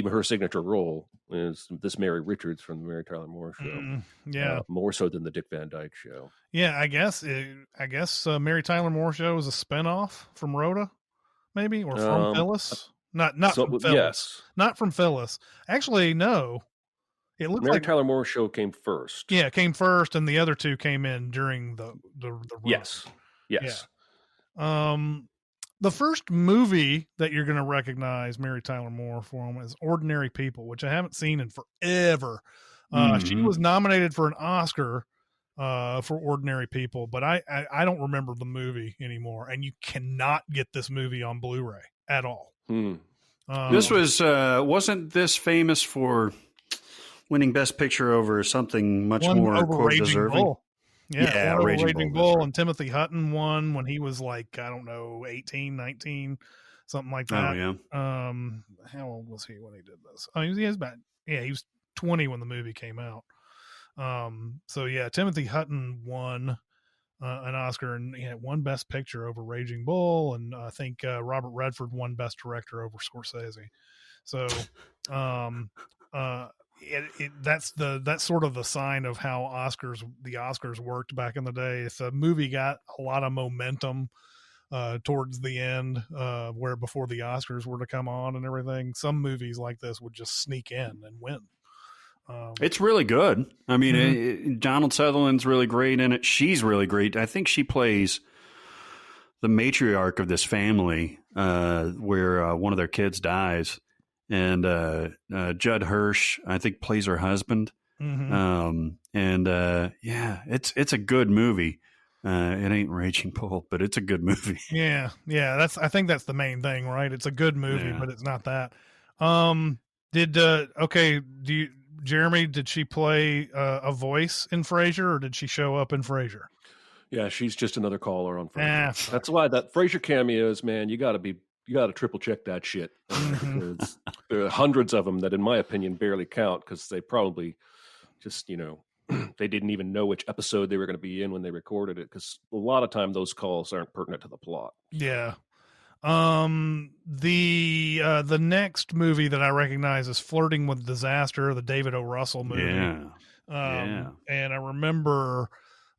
her signature role is this Mary Richards from the Mary Tyler Moore Show. More so than the Dick Van Dyke Show. Yeah, I guess Mary Tyler Moore Show is a spinoff from Rhoda, maybe, or from Phyllis. Not from Phyllis. Yes. Not from Phyllis. Actually, no. It looks Mary Tyler Moore Show came first. Yeah, it came first, and the other two came in during the run. Yes. Yeah. The first movie that you're going to recognize Mary Tyler Moore from is Ordinary People, which I haven't seen in forever. She was nominated for an Oscar for Ordinary People, but I don't remember the movie anymore. And you cannot get this movie on Blu-ray at all. This was wasn't this famous for winning Best Picture over something much more quote deserving? Bull. Yeah, Raging Bull, right. And Timothy Hutton won when he was like, I don't know, 18, 19, something like that. Oh, yeah. How old was he when he did this? Oh, he was 20 when the movie came out. So yeah, Timothy Hutton won an Oscar and he had won Best Picture over Raging Bull, and I think Robert Redford won Best Director over Scorsese. So that's sort of the sign of how the Oscars worked back in the day. If a movie got a lot of momentum towards the end, where before the Oscars were to come on and everything, some movies like this would just sneak in and win. It's really good. I mean, Donald Sutherland's really great in it. She's really great. I think she plays the matriarch of this family, where one of their kids dies. And Judd Hirsch, I think, plays her husband. It's a good movie. It ain't Raging Bull, but it's a good movie. Yeah. I think that's the main thing, right? It's a good movie, but it's not that. Jeremy, did she play a voice in Frasier, or did she show up in Frasier? Yeah, she's just another caller on Frasier. That's why that Frasier cameos, man, you got to triple check that shit. Because there are hundreds of them that, in my opinion, barely count because they probably just, they didn't even know which episode they were going to be in when they recorded it. Because a lot of time those calls aren't pertinent to the plot. Yeah. The next movie that I recognize is Flirting with Disaster, the David O. Russell movie. Yeah. And I remember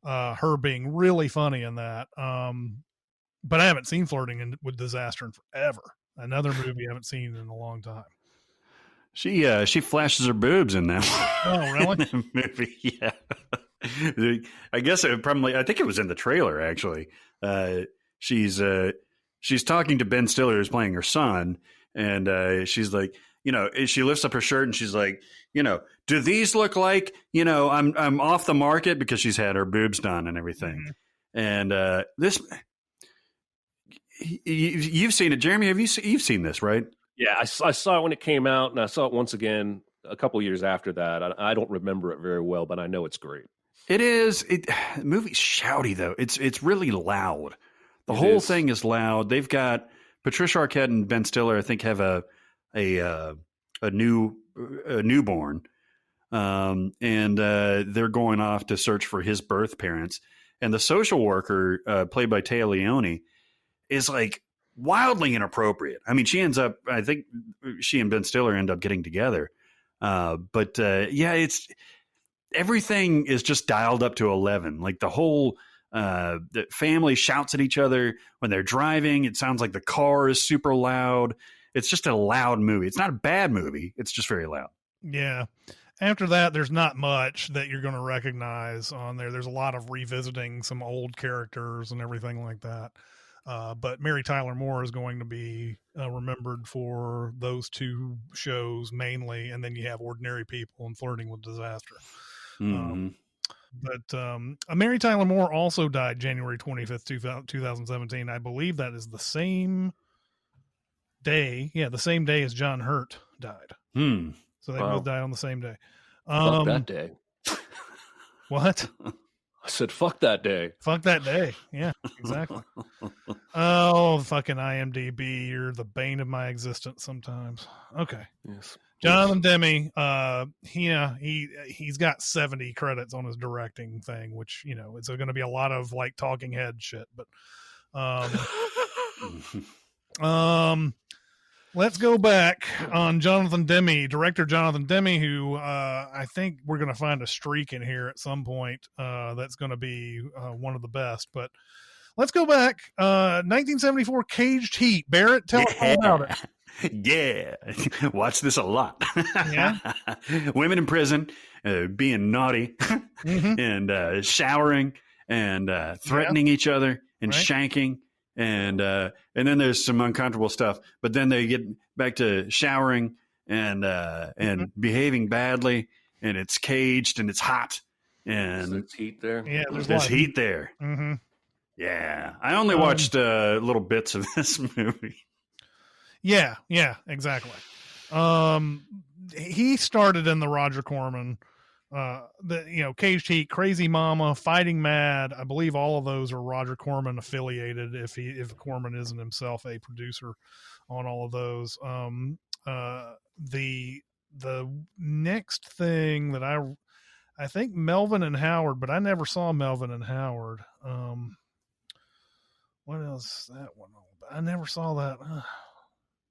her being really funny in that. But I haven't seen Flirting with Disaster in forever. Another movie I haven't seen in a long time. She flashes her boobs in that one. Oh, really? In that movie, yeah. I guess I think it was in the trailer, actually. She's talking to Ben Stiller, who's playing her son, and she's like, she lifts up her shirt and she's like, do these look like, I'm off the market, because she's had her boobs done and everything. And this, you've seen it, Jeremy. You've seen this, right? Yeah, I saw it when it came out, and I saw it once again a couple years after that. I don't remember it very well, but I know it's great. It is. The movie's shouty though. It's really loud. The whole thing is loud. They've got Patricia Arquette and Ben Stiller, I think, have a newborn, and they're going off to search for his birth parents. And the social worker, played by Téa Leoni, is like wildly inappropriate. I mean, I think she and Ben Stiller end up getting together. It's everything is just dialed up to 11. Like the whole the family shouts at each other when they're driving. It sounds like the car is super loud. It's just a loud movie. It's not a bad movie. It's just very loud. Yeah. After that, there's not much that you're going to recognize on there. There's a lot of revisiting some old characters and everything like that. But Mary Tyler Moore is going to be remembered for those two shows mainly. And then you have Ordinary People and Flirting with Disaster. But Mary Tyler Moore also died January 25th, 2017. I believe that is the same day. Yeah, the same day as John Hurt died. So they both died on the same day. Fuck that day. What? I said, fuck that day. Fuck that day. Yeah, exactly. Oh, fucking IMDb. You're the bane of my existence sometimes. Okay. Yes. Jonathan Demme, he's got 70 credits on his directing thing, which, you know, it's going to be a lot of like talking head shit, but let's go back on Jonathan Demme, director Jonathan Demme, who I think we're going to find a streak in here at some point that's going to be one of the best. But let's go back. 1974, Caged Heat. Barrett, tell us all about it. Yeah, watch this a lot. Yeah. Women in prison, being naughty and showering and threatening each other and shanking. And then there's some uncomfortable stuff, but then they get back to showering and behaving badly, and it's caged and it's hot, and there's heat there. Yeah, there's heat there. Mm-hmm. Yeah, I only watched little bits of this movie. Yeah, exactly. He started in the Roger Corman. Caged Heat, Crazy Mama, Fighting Mad. I believe all of those are Roger Corman affiliated. If Corman isn't himself a producer on all of those. The next thing that I think Melvin and Howard, but I never saw Melvin and Howard. What else is that one? I never saw that.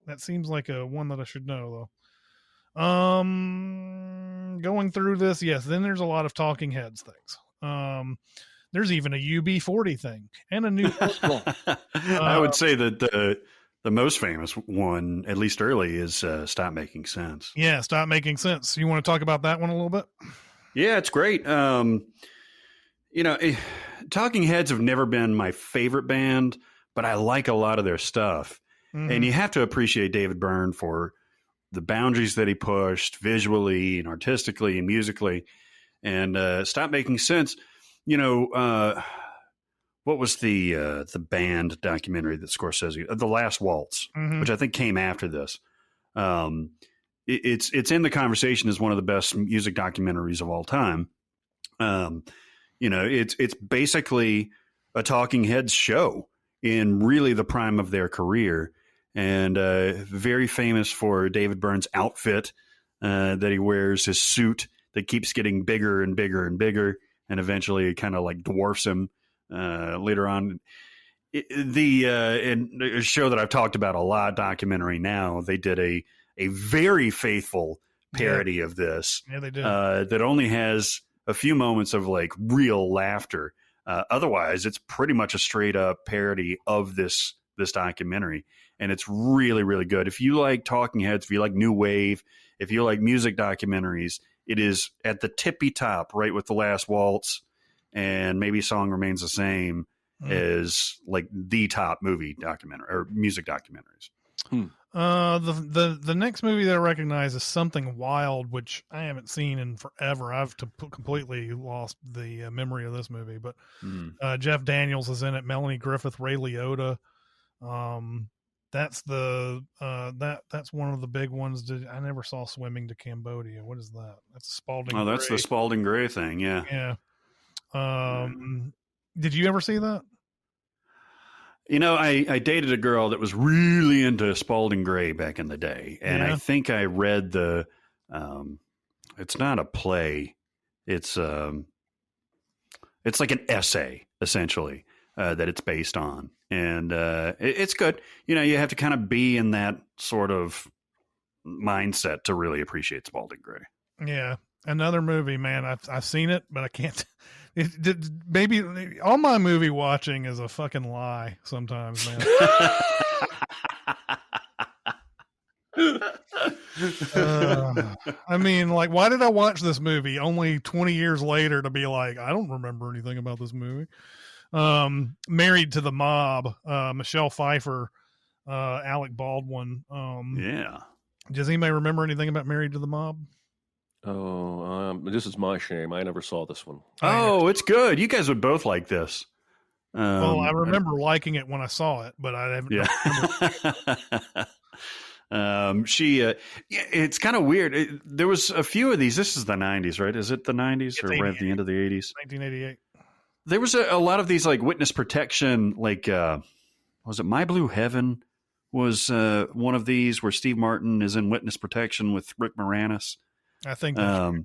That seems like a one that I should know though. Going through this, yes. Then there's a lot of talking heads things. There's even a UB40 thing and a new. I would say that the most famous one, at least early, is Stop Making Sense. Yeah, Stop Making Sense. You want to talk about that one a little bit? Yeah, it's great. Talking Heads have never been my favorite band, but I like a lot of their stuff. Mm-hmm. And you have to appreciate David Byrne for the boundaries that he pushed visually and artistically and musically. And Stop Making Sense, what was the band documentary that Scorsese, The Last Waltz, which I think came after this. It's in the conversation as one of the best music documentaries of all time. It's basically a Talking Heads show in really the prime of their career. And very famous for David Byrne's outfit that he wears, his suit that keeps getting bigger and bigger and bigger, and eventually it kind of like dwarfs him later on. In a show that I've talked about a lot, Documentary Now, they did a very faithful parody of this. Yeah, they did. That only has a few moments of like real laughter. Otherwise, it's pretty much a straight up parody of this documentary. And it's really, really good. If you like Talking Heads, if you like New Wave, if you like music documentaries, it is at the tippy top, right with The Last Waltz and maybe Song Remains the Same as like the top movie documentary or music documentaries. The next movie that I recognize is Something Wild, which I haven't seen in forever. I've completely lost the memory of this movie, but Jeff Daniels is in it. Melanie Griffith, Ray Liotta. That's that's one of the big ones. I never saw Swimming to Cambodia. What is that? That's a Spalding. Oh, that's the Spalding Gray thing. Yeah. Yeah. Did you ever see that? I dated a girl that was really into Spalding Gray back in the day. And I think I read it's not a play. It's like an essay essentially, that it's based on. And it's good. You have to kind of be in that sort of mindset to really appreciate Spalding Gray. Yeah. Another movie, man. I've seen it, but I can't. Maybe all my movie watching is a fucking lie sometimes, man. I mean, like, why did I watch this movie only 20 years later to be like, I don't remember anything about this movie? Married to the Mob, Michelle Pfeiffer, Alec Baldwin. Yeah. Does anybody remember anything about Married to the Mob? This is my shame. I never saw this one. Oh, it's good. You guys would both like this. Well, I remember liking it when I saw it, but I haven't. Yeah. It's kind of weird. There was a few of these. This is the 90s, right? Is it the 90s or right at the end of the 80s? 1988. There was a lot of these like witness protection, like, was it My Blue Heaven was one of these where Steve Martin is in witness protection with Rick Moranis. I think that's right.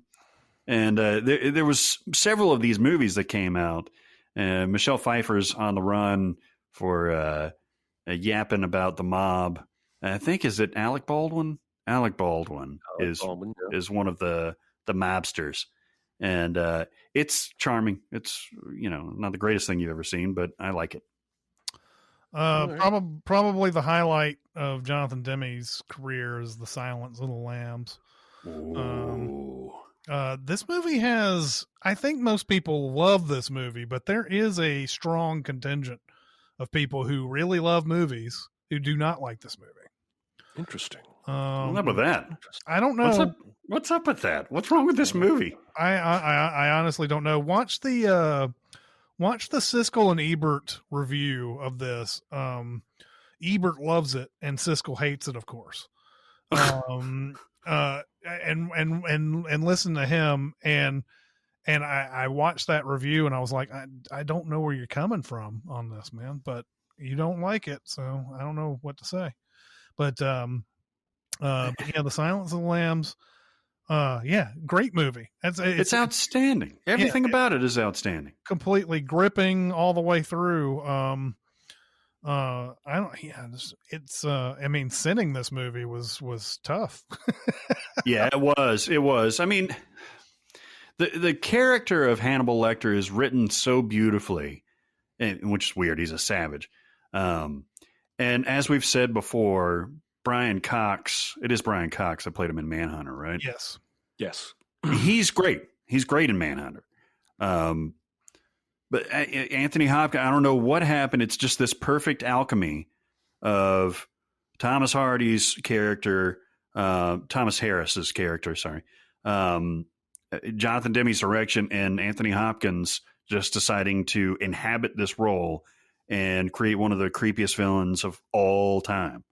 And there was several of these movies that came out. Michelle Pfeiffer's on the run for yapping about the mob. I think, is it Alec Baldwin? Alec Baldwin is one of the mobsters. And it's charming. It's, not the greatest thing you've ever seen, but I like it. Probably the highlight of Jonathan Demme's career is The Silence of the Lambs. This movie I think most people love this movie, but there is a strong contingent of people who really love movies who do not like this movie. Interesting. What's up with that? I don't know. What's up with that? What's wrong with this movie? I honestly don't know. Watch the Siskel and Ebert review of this. Ebert loves it and Siskel hates it, of course. And listen to him and I watched that review and I was like, I don't know where you're coming from on this, man, but you don't like it, so I don't know what to say. But The Silence of the Lambs, great movie. It's outstanding. Everything about it is outstanding. Completely gripping all the way through. Sending this movie was tough. Yeah, it was. I mean, the character of Hannibal Lecter is written so beautifully, which is weird. He's a savage. And as we've said before, Brian Cox, it is Brian Cox that played him in Manhunter, right? Yes. He's great. He's great in Manhunter. But Anthony Hopkins, I don't know what happened. It's just this perfect alchemy of Thomas Hardy's character, Thomas Harris's character, sorry. Jonathan Demme's direction and Anthony Hopkins just deciding to inhabit this role and create one of the creepiest villains of all time.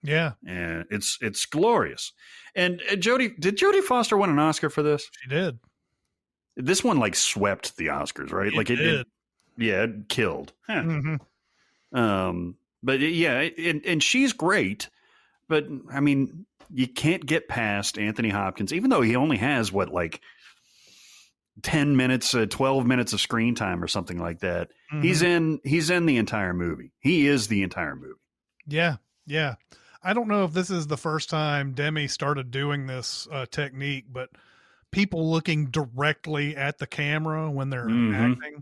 Yeah. And it's glorious. And did Jodie Foster win an Oscar for this? She did. This one like swept the Oscars, right? It killed. Huh. Mm-hmm. But yeah, and she's great, but I mean, you can't get past Anthony Hopkins, even though he only has 10 minutes, 12 minutes of screen time or something like that. Mm-hmm. He's in the entire movie. He is the entire movie. Yeah. Yeah. I don't know if this is the first time Demme started doing this technique, but people looking directly at the camera when they're acting.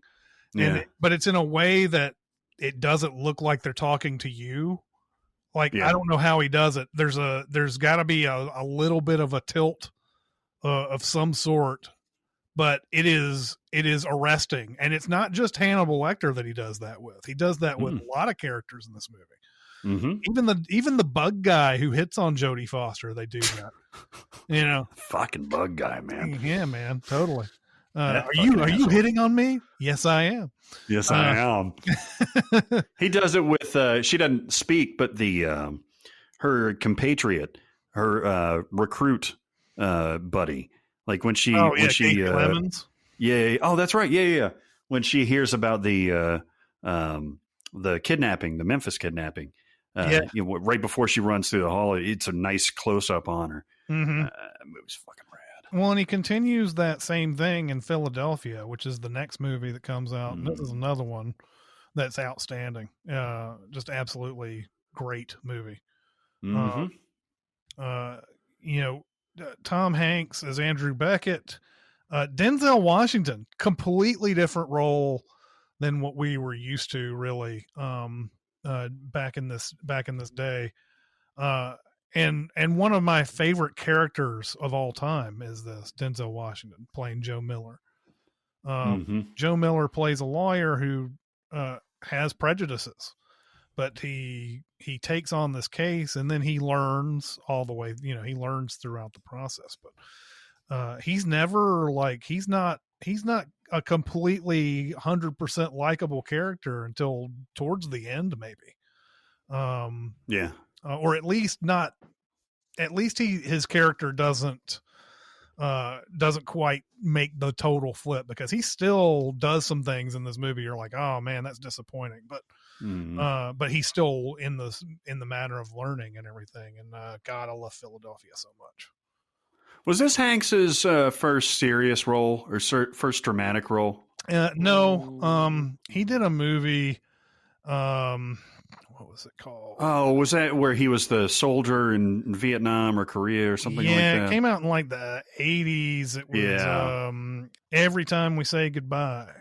Yeah. But it's in a way that it doesn't look like they're talking to you. I don't know how he does it. There's got to be a little bit of a tilt of some sort, but it is arresting. And it's not just Hannibal Lecter that he does that with. He does that with a lot of characters in this movie. Mm-hmm. Even the bug guy who hits on Jodie Foster, they do that. Fucking bug guy, man. Yeah, man, totally. Are you hitting on me? Yes, I am. Yes, I am. He does it with. She doesn't speak, but her compatriot, her recruit buddy, like when she Clemens. Yeah. Oh, that's right. Yeah. When she hears about the kidnapping, the Memphis kidnapping. Right before she runs through the hall, it's a nice close up on her. Mm-hmm. Movie's fucking rad. Well, and he continues that same thing in Philadelphia, which is the next movie that comes out. And this is another one that's outstanding. Just absolutely great movie. Mm-hmm. Tom Hanks as Andrew Beckett, Denzel Washington, completely different role than what we were used to, really. Back in this day, and one of my favorite characters of all time is this Denzel Washington playing Joe Miller. Joe Miller plays a lawyer who has prejudices, but he takes on this case and then he learns all the way. He learns throughout the process. he's never like he's not a completely 100% likable character until towards the end, maybe. Or at least not. At least his character doesn't quite make the total flip, because he still does some things in this movie you're like, oh man, that's disappointing, but he's still in the matter of learning and everything. And God, I love Philadelphia so much. Was this Hanks's first serious role or first dramatic role? No. He did a movie. What was it called? Oh, was that where he was the soldier in Vietnam or Korea or something like that? Yeah, it came out in like the 80s. It was Every Time We Say Goodbye.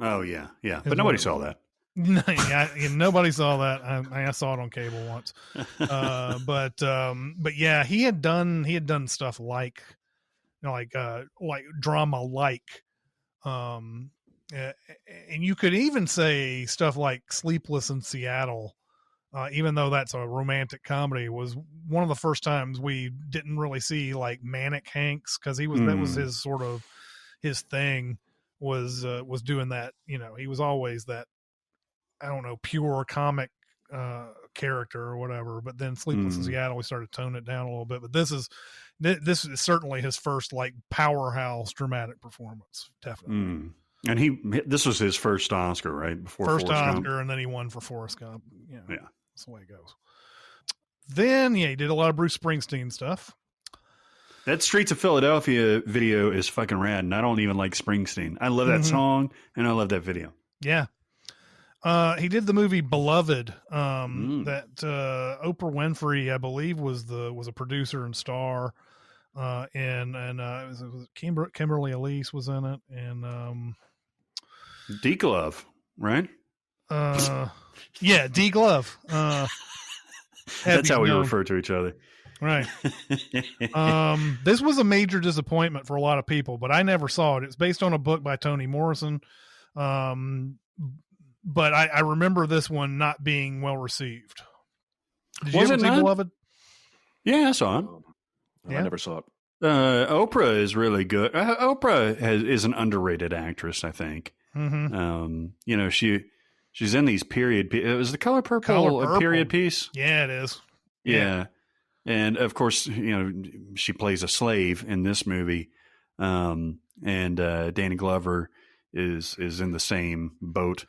Oh, yeah. But nobody saw that. Nobody saw that. I saw it on cable once. But yeah, he had done stuff like drama and you could even say stuff like Sleepless in Seattle, even though that's a romantic comedy, was one of the first times we didn't really see like manic Hanks, because that was his sort of his thing, was doing that. He was always that, I don't know, pure comic character or whatever. But then Sleepless in Seattle, we started toning it down a little bit. But this is certainly his first like powerhouse dramatic performance, definitely. And this was his first Oscar, right? Before first Forrest Oscar, Gump. And then he won for Forrest Gump. Yeah, that's the way it goes. Then he did a lot of Bruce Springsteen stuff. That Streets of Philadelphia video is fucking rad, and I don't even like Springsteen. I love that song, and I love that video. Yeah. He did the movie Beloved, that Oprah Winfrey, I believe, was a producer and star, and it was Kimberly Elise was in it, and D Glove, right? Yeah, D Glove. That's how we refer to each other. Right. This was a major disappointment for a lot of people, but I never saw it. It's based on a book by Toni Morrison. But I remember this one not being well received. Did you ever see Beloved? Yeah, I saw it. I never saw it. Oprah is really good. Oprah is an underrated actress, I think. Mm-hmm. She's in these period. It was The Color Purple a period piece? Yeah, it is. Yeah. And of course, she plays a slave in this movie. And Danny Glover is in the same boat,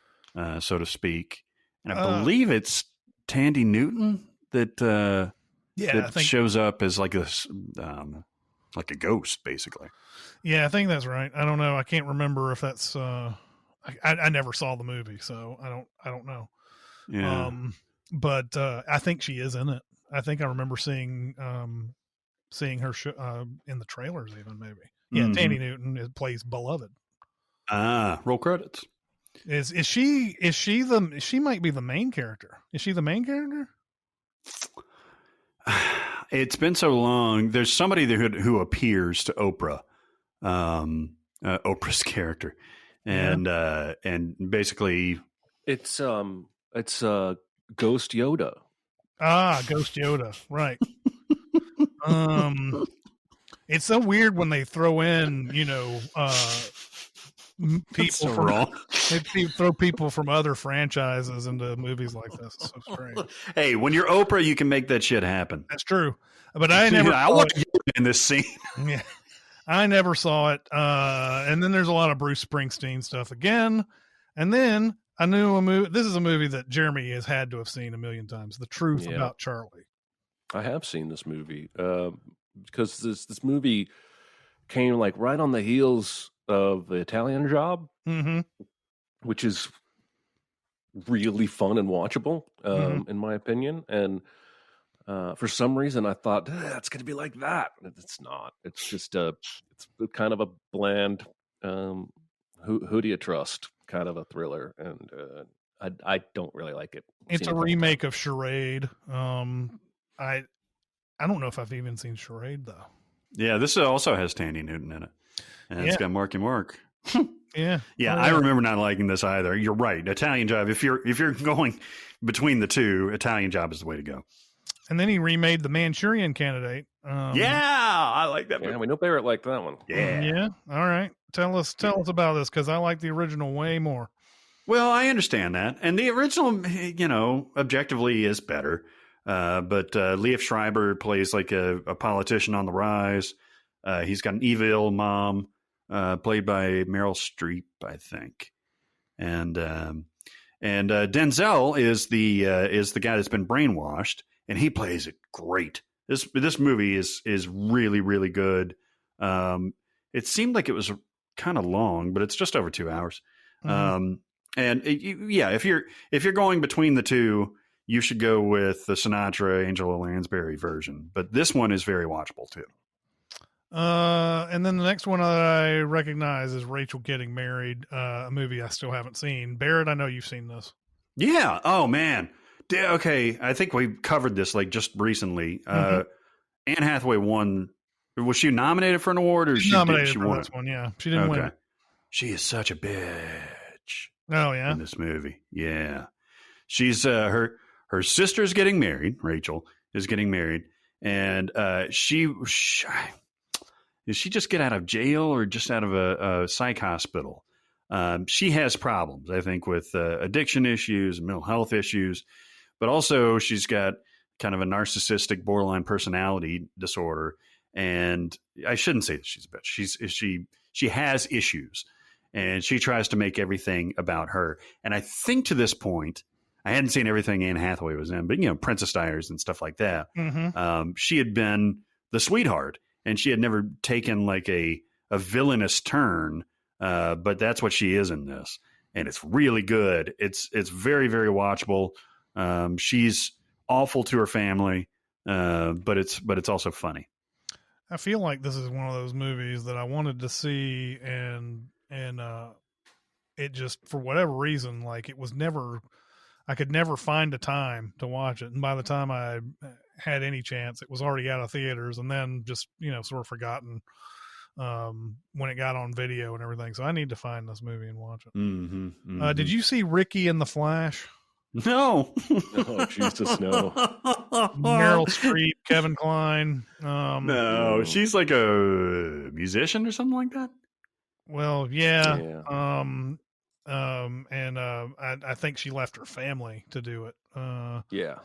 so to speak. And I believe it's Tandy Newton that shows up as like a ghost, basically. Yeah, I think that's right. I don't know. I can't remember if that's. I never saw the movie, so I don't know. Yeah. But I think she is in it. I think I remember seeing her in the trailers, even maybe. Yeah, Tandy Newton plays Beloved. Roll credits. Is she might be the main character? Is she the main character? It's been so long. There's somebody who appears to Oprah, Oprah's character, and basically it's Ghost Yoda. Ghost Yoda, right? It's so weird when they throw in, people they throw people from other franchises into movies like this. It's so strange. Hey, when you're Oprah, you can make that shit happen. That's true. But I never. I want you in this scene. Yeah, I never saw it. And then there's a lot of Bruce Springsteen stuff again. And then I knew a movie. This is a movie that Jeremy has had to have seen a million times. The Truth About Charlie. I have seen this movie because this movie came like right on the heels of The Italian Job, which is really fun and watchable, in my opinion. And for some reason, I thought it's going to be like that. It's not. It's just it's kind of a bland, who do you trust kind of a thriller, and I don't really like it. It's a remake of Charade. I don't know if I've even seen Charade though. Yeah, this also has Tandy Newton in it, and it's got Marky Mark. Yeah. I remember not liking this either. You're right. Italian Job. If you're going between the two, Italian Job is the way to go. And then he remade The Manchurian Candidate. I like that movie. Yeah, we know Barrett liked that one. Yeah. All right. Tell us about this, because I like the original way more. Well, I understand that. And the original, objectively is better. But Liev Schreiber plays like a politician on the rise. He's got an evil mom, played by Meryl Streep, I think. And Denzel is the guy that's been brainwashed, and he plays it great. This movie is really, really good. It seemed like it was kind of long, but it's just over 2 hours. Mm-hmm. If you're going between the two, you should go with the Sinatra, Angela Lansbury version. But this one is very watchable too. And then the next one that I recognize is Rachel Getting Married, a movie I still haven't seen. Barrett, I know you've seen this. Yeah. Oh man. Okay. I think we covered this like just recently. Anne Hathaway won. Was she nominated for an award, or she nominated for this one? Yeah, she didn't win. She is such a bitch. Oh yeah, in this movie. Yeah, she's her sister's getting married. Rachel is getting married, and did she just get out of jail or just out of a psych hospital? She has problems, I think, with addiction issues, mental health issues, but also she's got kind of a narcissistic borderline personality disorder. And I shouldn't say that she's a bitch. She has issues, and she tries to make everything about her. And I think to this point, I hadn't seen everything Anne Hathaway was in, but Princess Diaries and stuff like that. Mm-hmm. She had been the sweetheart, and she had never taken like a villainous turn. But that's what she is in this, and it's really good. It's very, very watchable. She's awful to her family, but it's also funny. I feel like this is one of those movies that I wanted to see, and it just, for whatever reason, like I could never find a time to watch it. And by the time I had any chance, it was already out of theaters, and then just, sort of forgotten when it got on video and everything. So I need to find this movie and watch it. Mm-hmm, mm-hmm. Did you see Ricky and the Flash? No. Oh, Jesus, no. Meryl Streep, Kevin Kline. No, she's like a musician or something like that. Well, yeah. I think she left her family to do it. Yeah.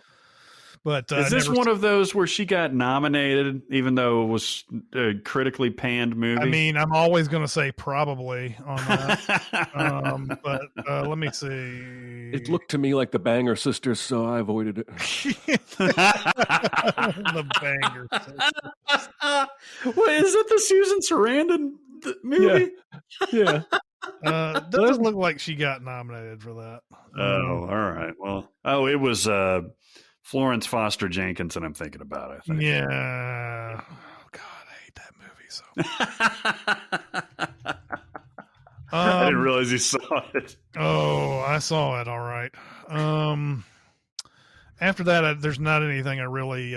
But is this one of those where she got nominated, even though it was a critically panned movie? I mean, I'm always going to say probably on that. But let me see. It looked to me like the Banger Sisters, so I avoided it. The Banger Sisters. What is it? The Susan Sarandon movie? Yeah. Doesn't look like she got nominated for that. Oh, all right. Well, it was Florence Foster Jenkins, and I'm thinking about it, I think. Yeah. Oh, God, I hate that movie so. I didn't realize you saw it. Oh, I saw it. All right. After that, there's not anything I really.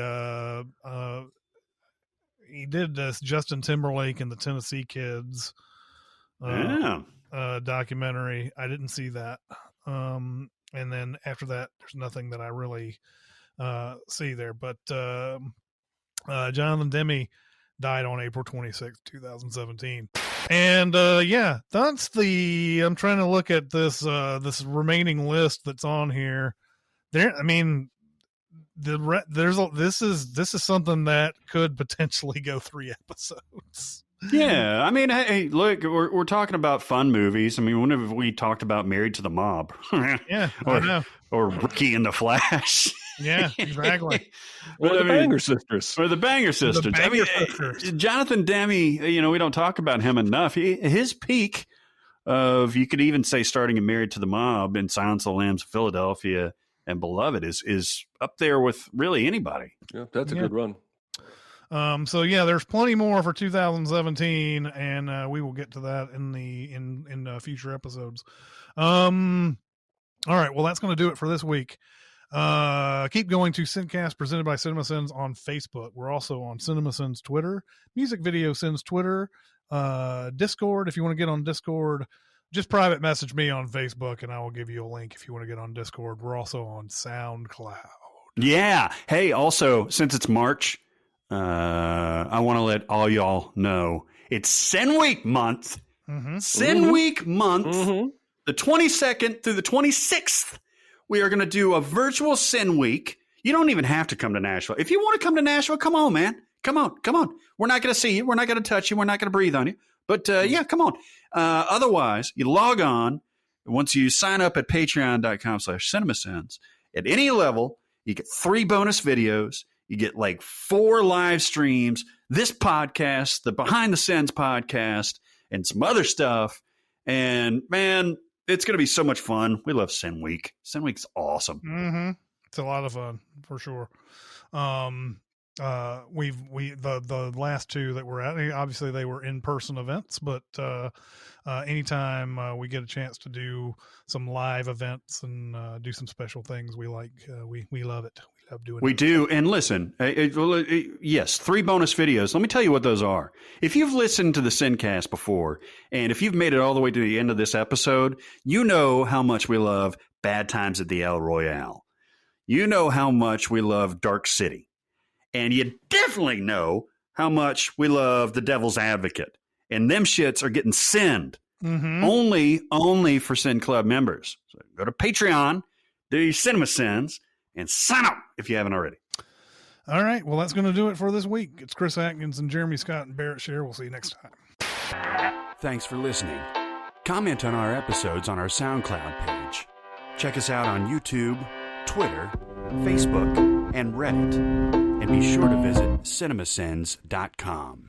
He did this Justin Timberlake and the Tennessee Kids documentary. I didn't see that. And then after that, there's nothing that I really see there. But Jonathan Demme died on April 26, 2017. And that's I'm trying to look at this this remaining list that's on here. This is something that could potentially go 3 episodes. Yeah, I mean, hey, look, we're talking about fun movies. I mean, when have we talked about Married to the Mob? Yeah, I know. Or Ricky and the Flash. Yeah, exactly. Or the Banger Sisters. Or the Banger Sisters. Jonathan Demme, we don't talk about him enough. His peak of, you could even say, starting in Married to the Mob and Silence of the Lambs, Philadelphia, and Beloved is up there with really anybody. Yeah, that's a good run. So there's plenty more for 2017, and we will get to that in future episodes. All right, well, that's going to do it for this week. Keep going to SinCast presented by Cinemasins on Facebook. We're also on Cinemasins Twitter, Music Video Sins Twitter, Discord. If you want to get on Discord, just private message me on Facebook, and I will give you a link if you want to get on Discord. We're also on SoundCloud. Yeah. Hey, also, since it's March, I want to let all y'all know it's Sin Week month. Sin Week month, the 22nd through the 26th. We are going to do a virtual Sin Week. You don't even have to come to Nashville. If you want to come to Nashville, come on, man. Come on. We're not going to see you. We're not going to touch you. We're not going to breathe on you. But yeah, come on. Otherwise, you log on. Once you sign up at patreon.com/cinemasins, at any level, you get 3 bonus videos. You get like 4 live streams, this podcast, the Behind the Sins podcast, and some other stuff. And man, it's going to be so much fun. We love Sin Week. Sin Week's awesome. It's a lot of fun for sure. The last 2 that we're at, obviously they were in-person events, but anytime we get a chance to do some live events and do some special things, we love it. We love doing it. We do. And listen, yes, 3 bonus videos. Let me tell you what those are. If you've listened to the SinCast before, and if you've made it all the way to the end of this episode, you know how much we love Bad Times at the El Royale. You know how much we love Dark City. And you definitely know how much we love The Devil's Advocate. And them shits are getting sinned. Only for Sin Club members. So go to Patreon, do your Cinemasins, and sign up if you haven't already. All right. Well, that's going to do it for this week. It's Chris Atkins and Jeremy Scott and Barrett Scher. We'll see you next time. Thanks for listening. Comment on our episodes on our SoundCloud page. Check us out on YouTube, Twitter, Facebook, and Reddit. And be sure to visit cinemasins.com.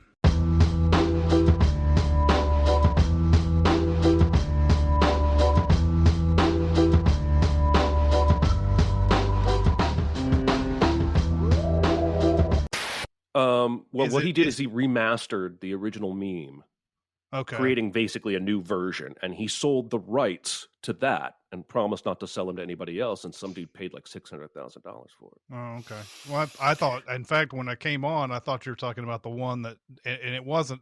What he did is he remastered the original meme, creating basically a new version, and he sold the rights to that and promised not to sell them to anybody else. And some dude paid like $600,000 for it. Oh, okay. Well, I thought, in fact, when I came on, I thought you were talking about the one that, and it wasn't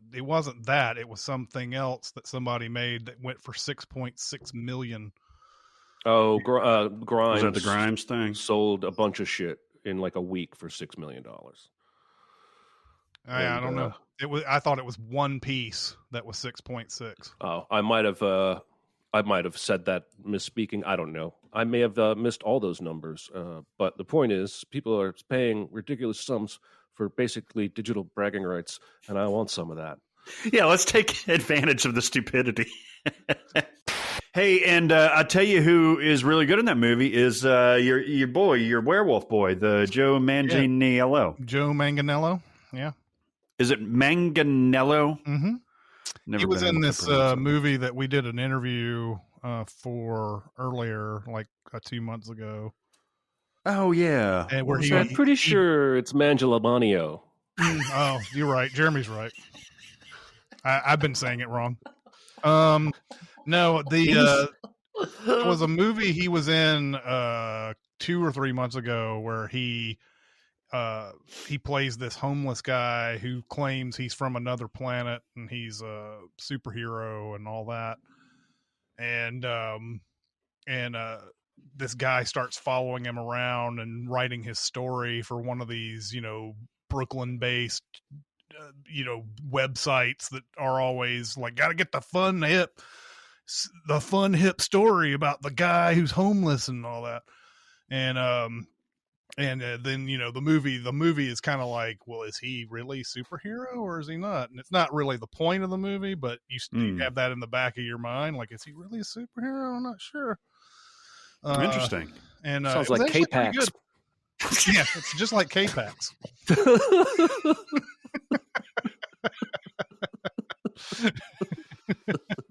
that. It was something else that somebody made that went for $6.6 million. Oh, Grimes. Was that the Grimes thing? Sold a bunch of shit in like a week for $6 million. I don't know. I thought it was one piece that was 6.6. Oh, I might have said that misspeaking. I don't know. I may have missed all those numbers. But the point is, people are paying ridiculous sums for basically digital bragging rights, and I want some of that. Yeah, let's take advantage of the stupidity. Hey, and I'll tell you who is really good in that movie is your werewolf boy, the Joe Manganiello. Yeah. Joe Manganiello, yeah. Is it Manganiello? Mm-hmm. He was in this movie that we did an interview for earlier, like 2 months ago. Oh, yeah. And where I'm pretty sure it's Mangelamanio. Oh, you're right. Jeremy's right. I've been saying it wrong. No, it was a movie he was in 2 or 3 months ago where he plays this homeless guy who claims he's from another planet and he's a superhero and all that. And this guy starts following him around and writing his story for one of these, Brooklyn based, websites that are always like, got to get the fun hip story about the guy who's homeless and all that. And then, the movie is kind of like, well, is he really a superhero or is he not? And it's not really the point of the movie, but you have that in the back of your mind. Like, is he really a superhero? I'm not sure. Interesting. And sounds like K-Pax. Yeah, it's just like K-Pax.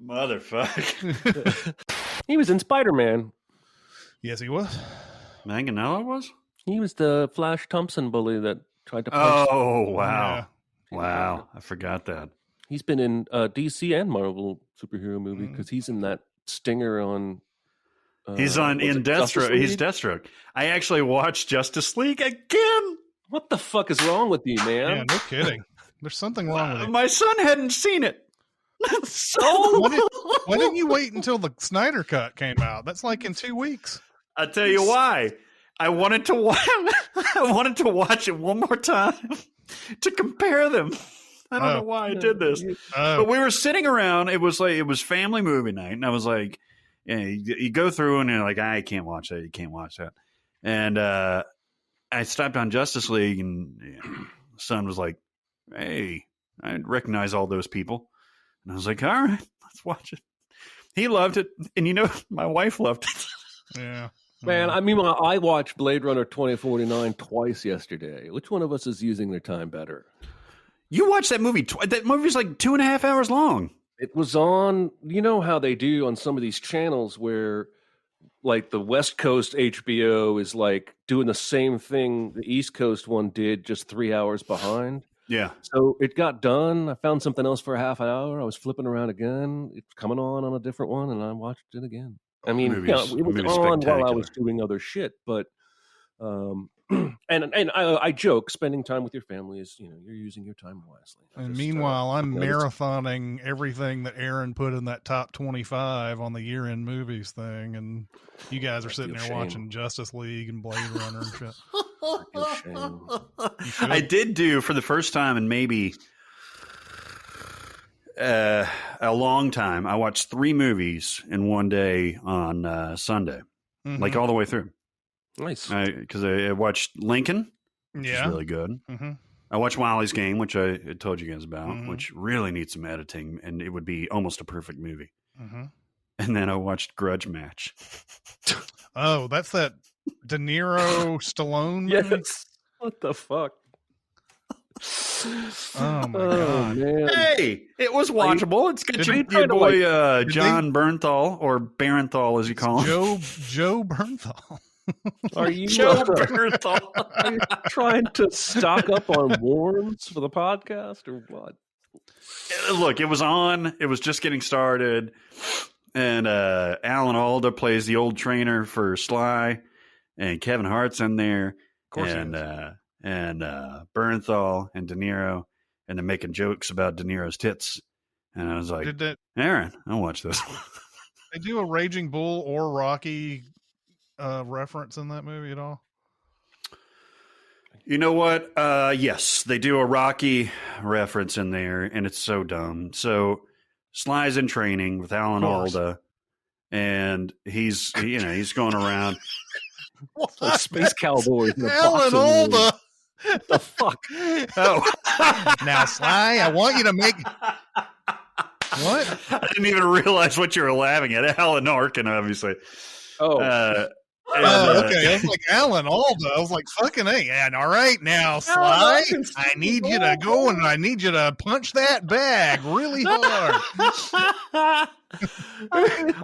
Motherfucker. He was in Spider-Man. Yes, he was. Manganiello was? He was the Flash Thompson bully that tried to punch. Oh, wow. Yeah. Wow. I forgot that. He's been in DC and Marvel superhero movie because he's in that stinger on... he's in Deathstroke. He's Deathstroke. I actually watched Justice League again. What the fuck is wrong with you, man? Yeah, no kidding. There's something wrong with it. My son hadn't seen it. Why didn't you wait until the Snyder Cut came out? That's like in 2 weeks. I'll tell you why. I wanted to watch it one more time to compare them. I don't know why I did this, but we were sitting around. It was family movie night, and I was like, yeah, you go through and you're like, I can't watch that. You can't watch that. And I stopped on Justice League, and the son was like, hey, I recognize all those people. And I was like, all right, let's watch it. He loved it. And my wife loved it. Yeah. Man, I mean, I watched Blade Runner 2049 twice yesterday. Which one of us is using their time better? You watched that movie. That movie's like 2.5 hours long. It was on, you know how they do on some of these channels where like the West Coast HBO is like doing the same thing the East Coast one did, just 3 hours behind. Yeah. So it got done. I found something else for a half an hour. I was flipping around again. It's coming on a different one, and I watched it again. I mean, it was on while I was doing other shit, but and I joke, spending time with your family is, you're using your time wisely. And meanwhile, I'm marathoning everything that Aaron put in that top 25 on the year-end movies thing, and you guys are sitting there watching Justice League and Blade Runner and shit. I did do for the first time in maybe a long time. I watched 3 movies in one day on Sunday, like all the way through. Nice. Because I watched Lincoln, which is really good. Mm-hmm. I watched Wally's Game, which I told you guys about, which really needs some editing, and it would be almost a perfect movie. Mm-hmm. And then I watched Grudge Match. Oh, that's that De Niro Stallone movie? Yes. What the fuck? Oh my god! Man. Hey, it was watchable. It's got your boy John Bernthal, or Barenthal as you call him. Joe Bernthal. Are you Joe Bernthal? Are you trying to stock up on worms for the podcast or what? Look, it was on. It was just getting started, and Alan Alda plays the old trainer for Sly, and Kevin Hart's in there, of course, and Bernthal and De Niro, and they're making jokes about De Niro's tits, and I was like, Aaron, I'll watch this. They do a Raging Bull or Rocky reference in that movie at all? You know what? Yes, they do a Rocky reference in there, and it's so dumb. So Sly's in training with Alan Alda, and he's going around. Like Space Cowboys. Alan Alda. What the fuck? Oh, now Sly, I want you to make. What? I didn't even realize what you were laughing at. Alan Arkin, obviously. Oh. Okay. I was like, Alan Alda. I was like, fucking A. And all right, now, Sly, I need you to go and I need you to punch that bag really hard.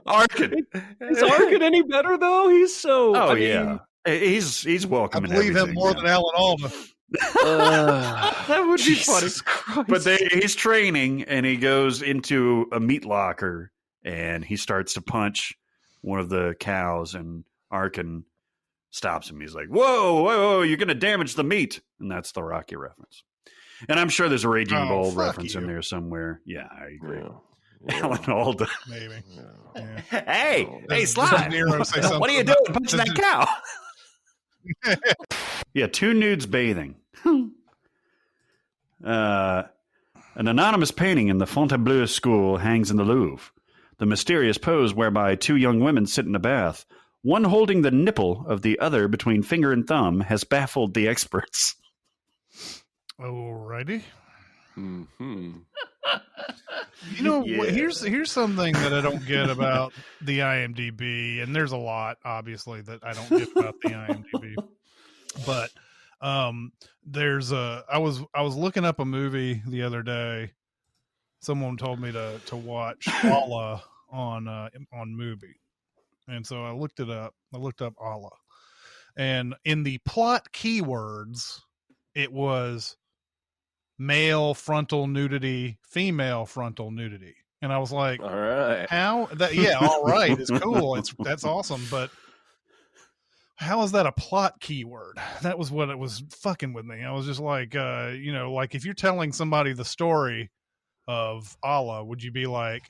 Arkin. Is Arkin any better, though? He's so... Oh, yeah. He's welcome. I believe him more than Alan Alda. That would be funny. Christ. But he's training, and he goes into a meat locker, and he starts to punch one of the cows, and Arkin stops him. He's like, whoa, you're going to damage the meat. And that's the Rocky reference. And I'm sure there's a Raging Bull reference in there somewhere. Yeah, I agree. Yeah. Alan Alda. Maybe. Yeah. Hey, Sly. What are you doing punching that cow? Yeah, 2 nudes bathing. An anonymous painting in the Fontainebleau School hangs in the Louvre. The mysterious pose whereby 2 young women sit in a bath, one holding the nipple of the other between finger and thumb, has baffled the experts. Alrighty. Mm-hmm. Here's something that I don't get about the IMDb, and there's a lot, obviously, that I don't get about the IMDb. But I was looking up a movie the other day. Someone told me to watch Allah on Mubi. And so I looked it up. I looked up Allah. And in the plot keywords, it was male frontal nudity, female frontal nudity. And I was like, all right. How that? Yeah, all right. It's cool. That's awesome. But how is that a plot keyword? That was what it was fucking with me. I was just like, like if you're telling somebody the story of Allah, would you be like,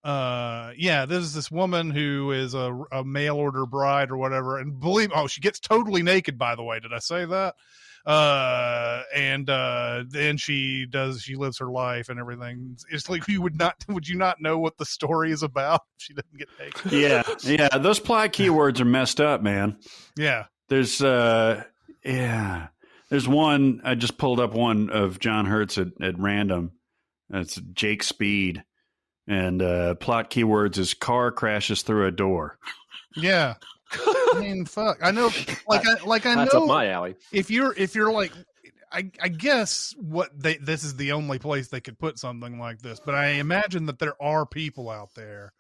there's this woman who is a mail order bride or whatever, and she gets totally naked, by the way. Did I say that? Then she lives her life and everything. It's like would you not know what the story is about if she doesn't get naked? Yeah. Those plot keywords are messed up, man. Yeah. There's one, I just pulled up one of John Hurt's at random. It's Jake Speed. And plot keywords is car crashes through a door. Yeah. I mean, fuck. I know, I That's know up my alley. If you're like, I guess this is the only place they could put something like this, but I imagine that there are people out there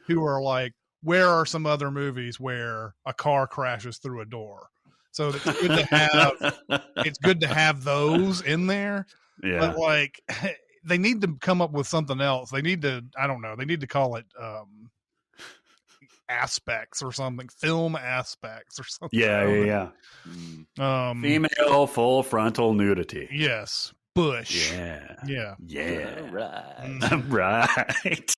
who are like, where are some other movies where a car crashes through a door? So it's good to have those in there. Yeah. But like, they need to come up with something else. They need to, I don't know, they need to call it aspects or something, film aspects or something. Yeah. Female full frontal nudity. Yes. Bush. Yeah. Yeah. Yeah. All right. Right.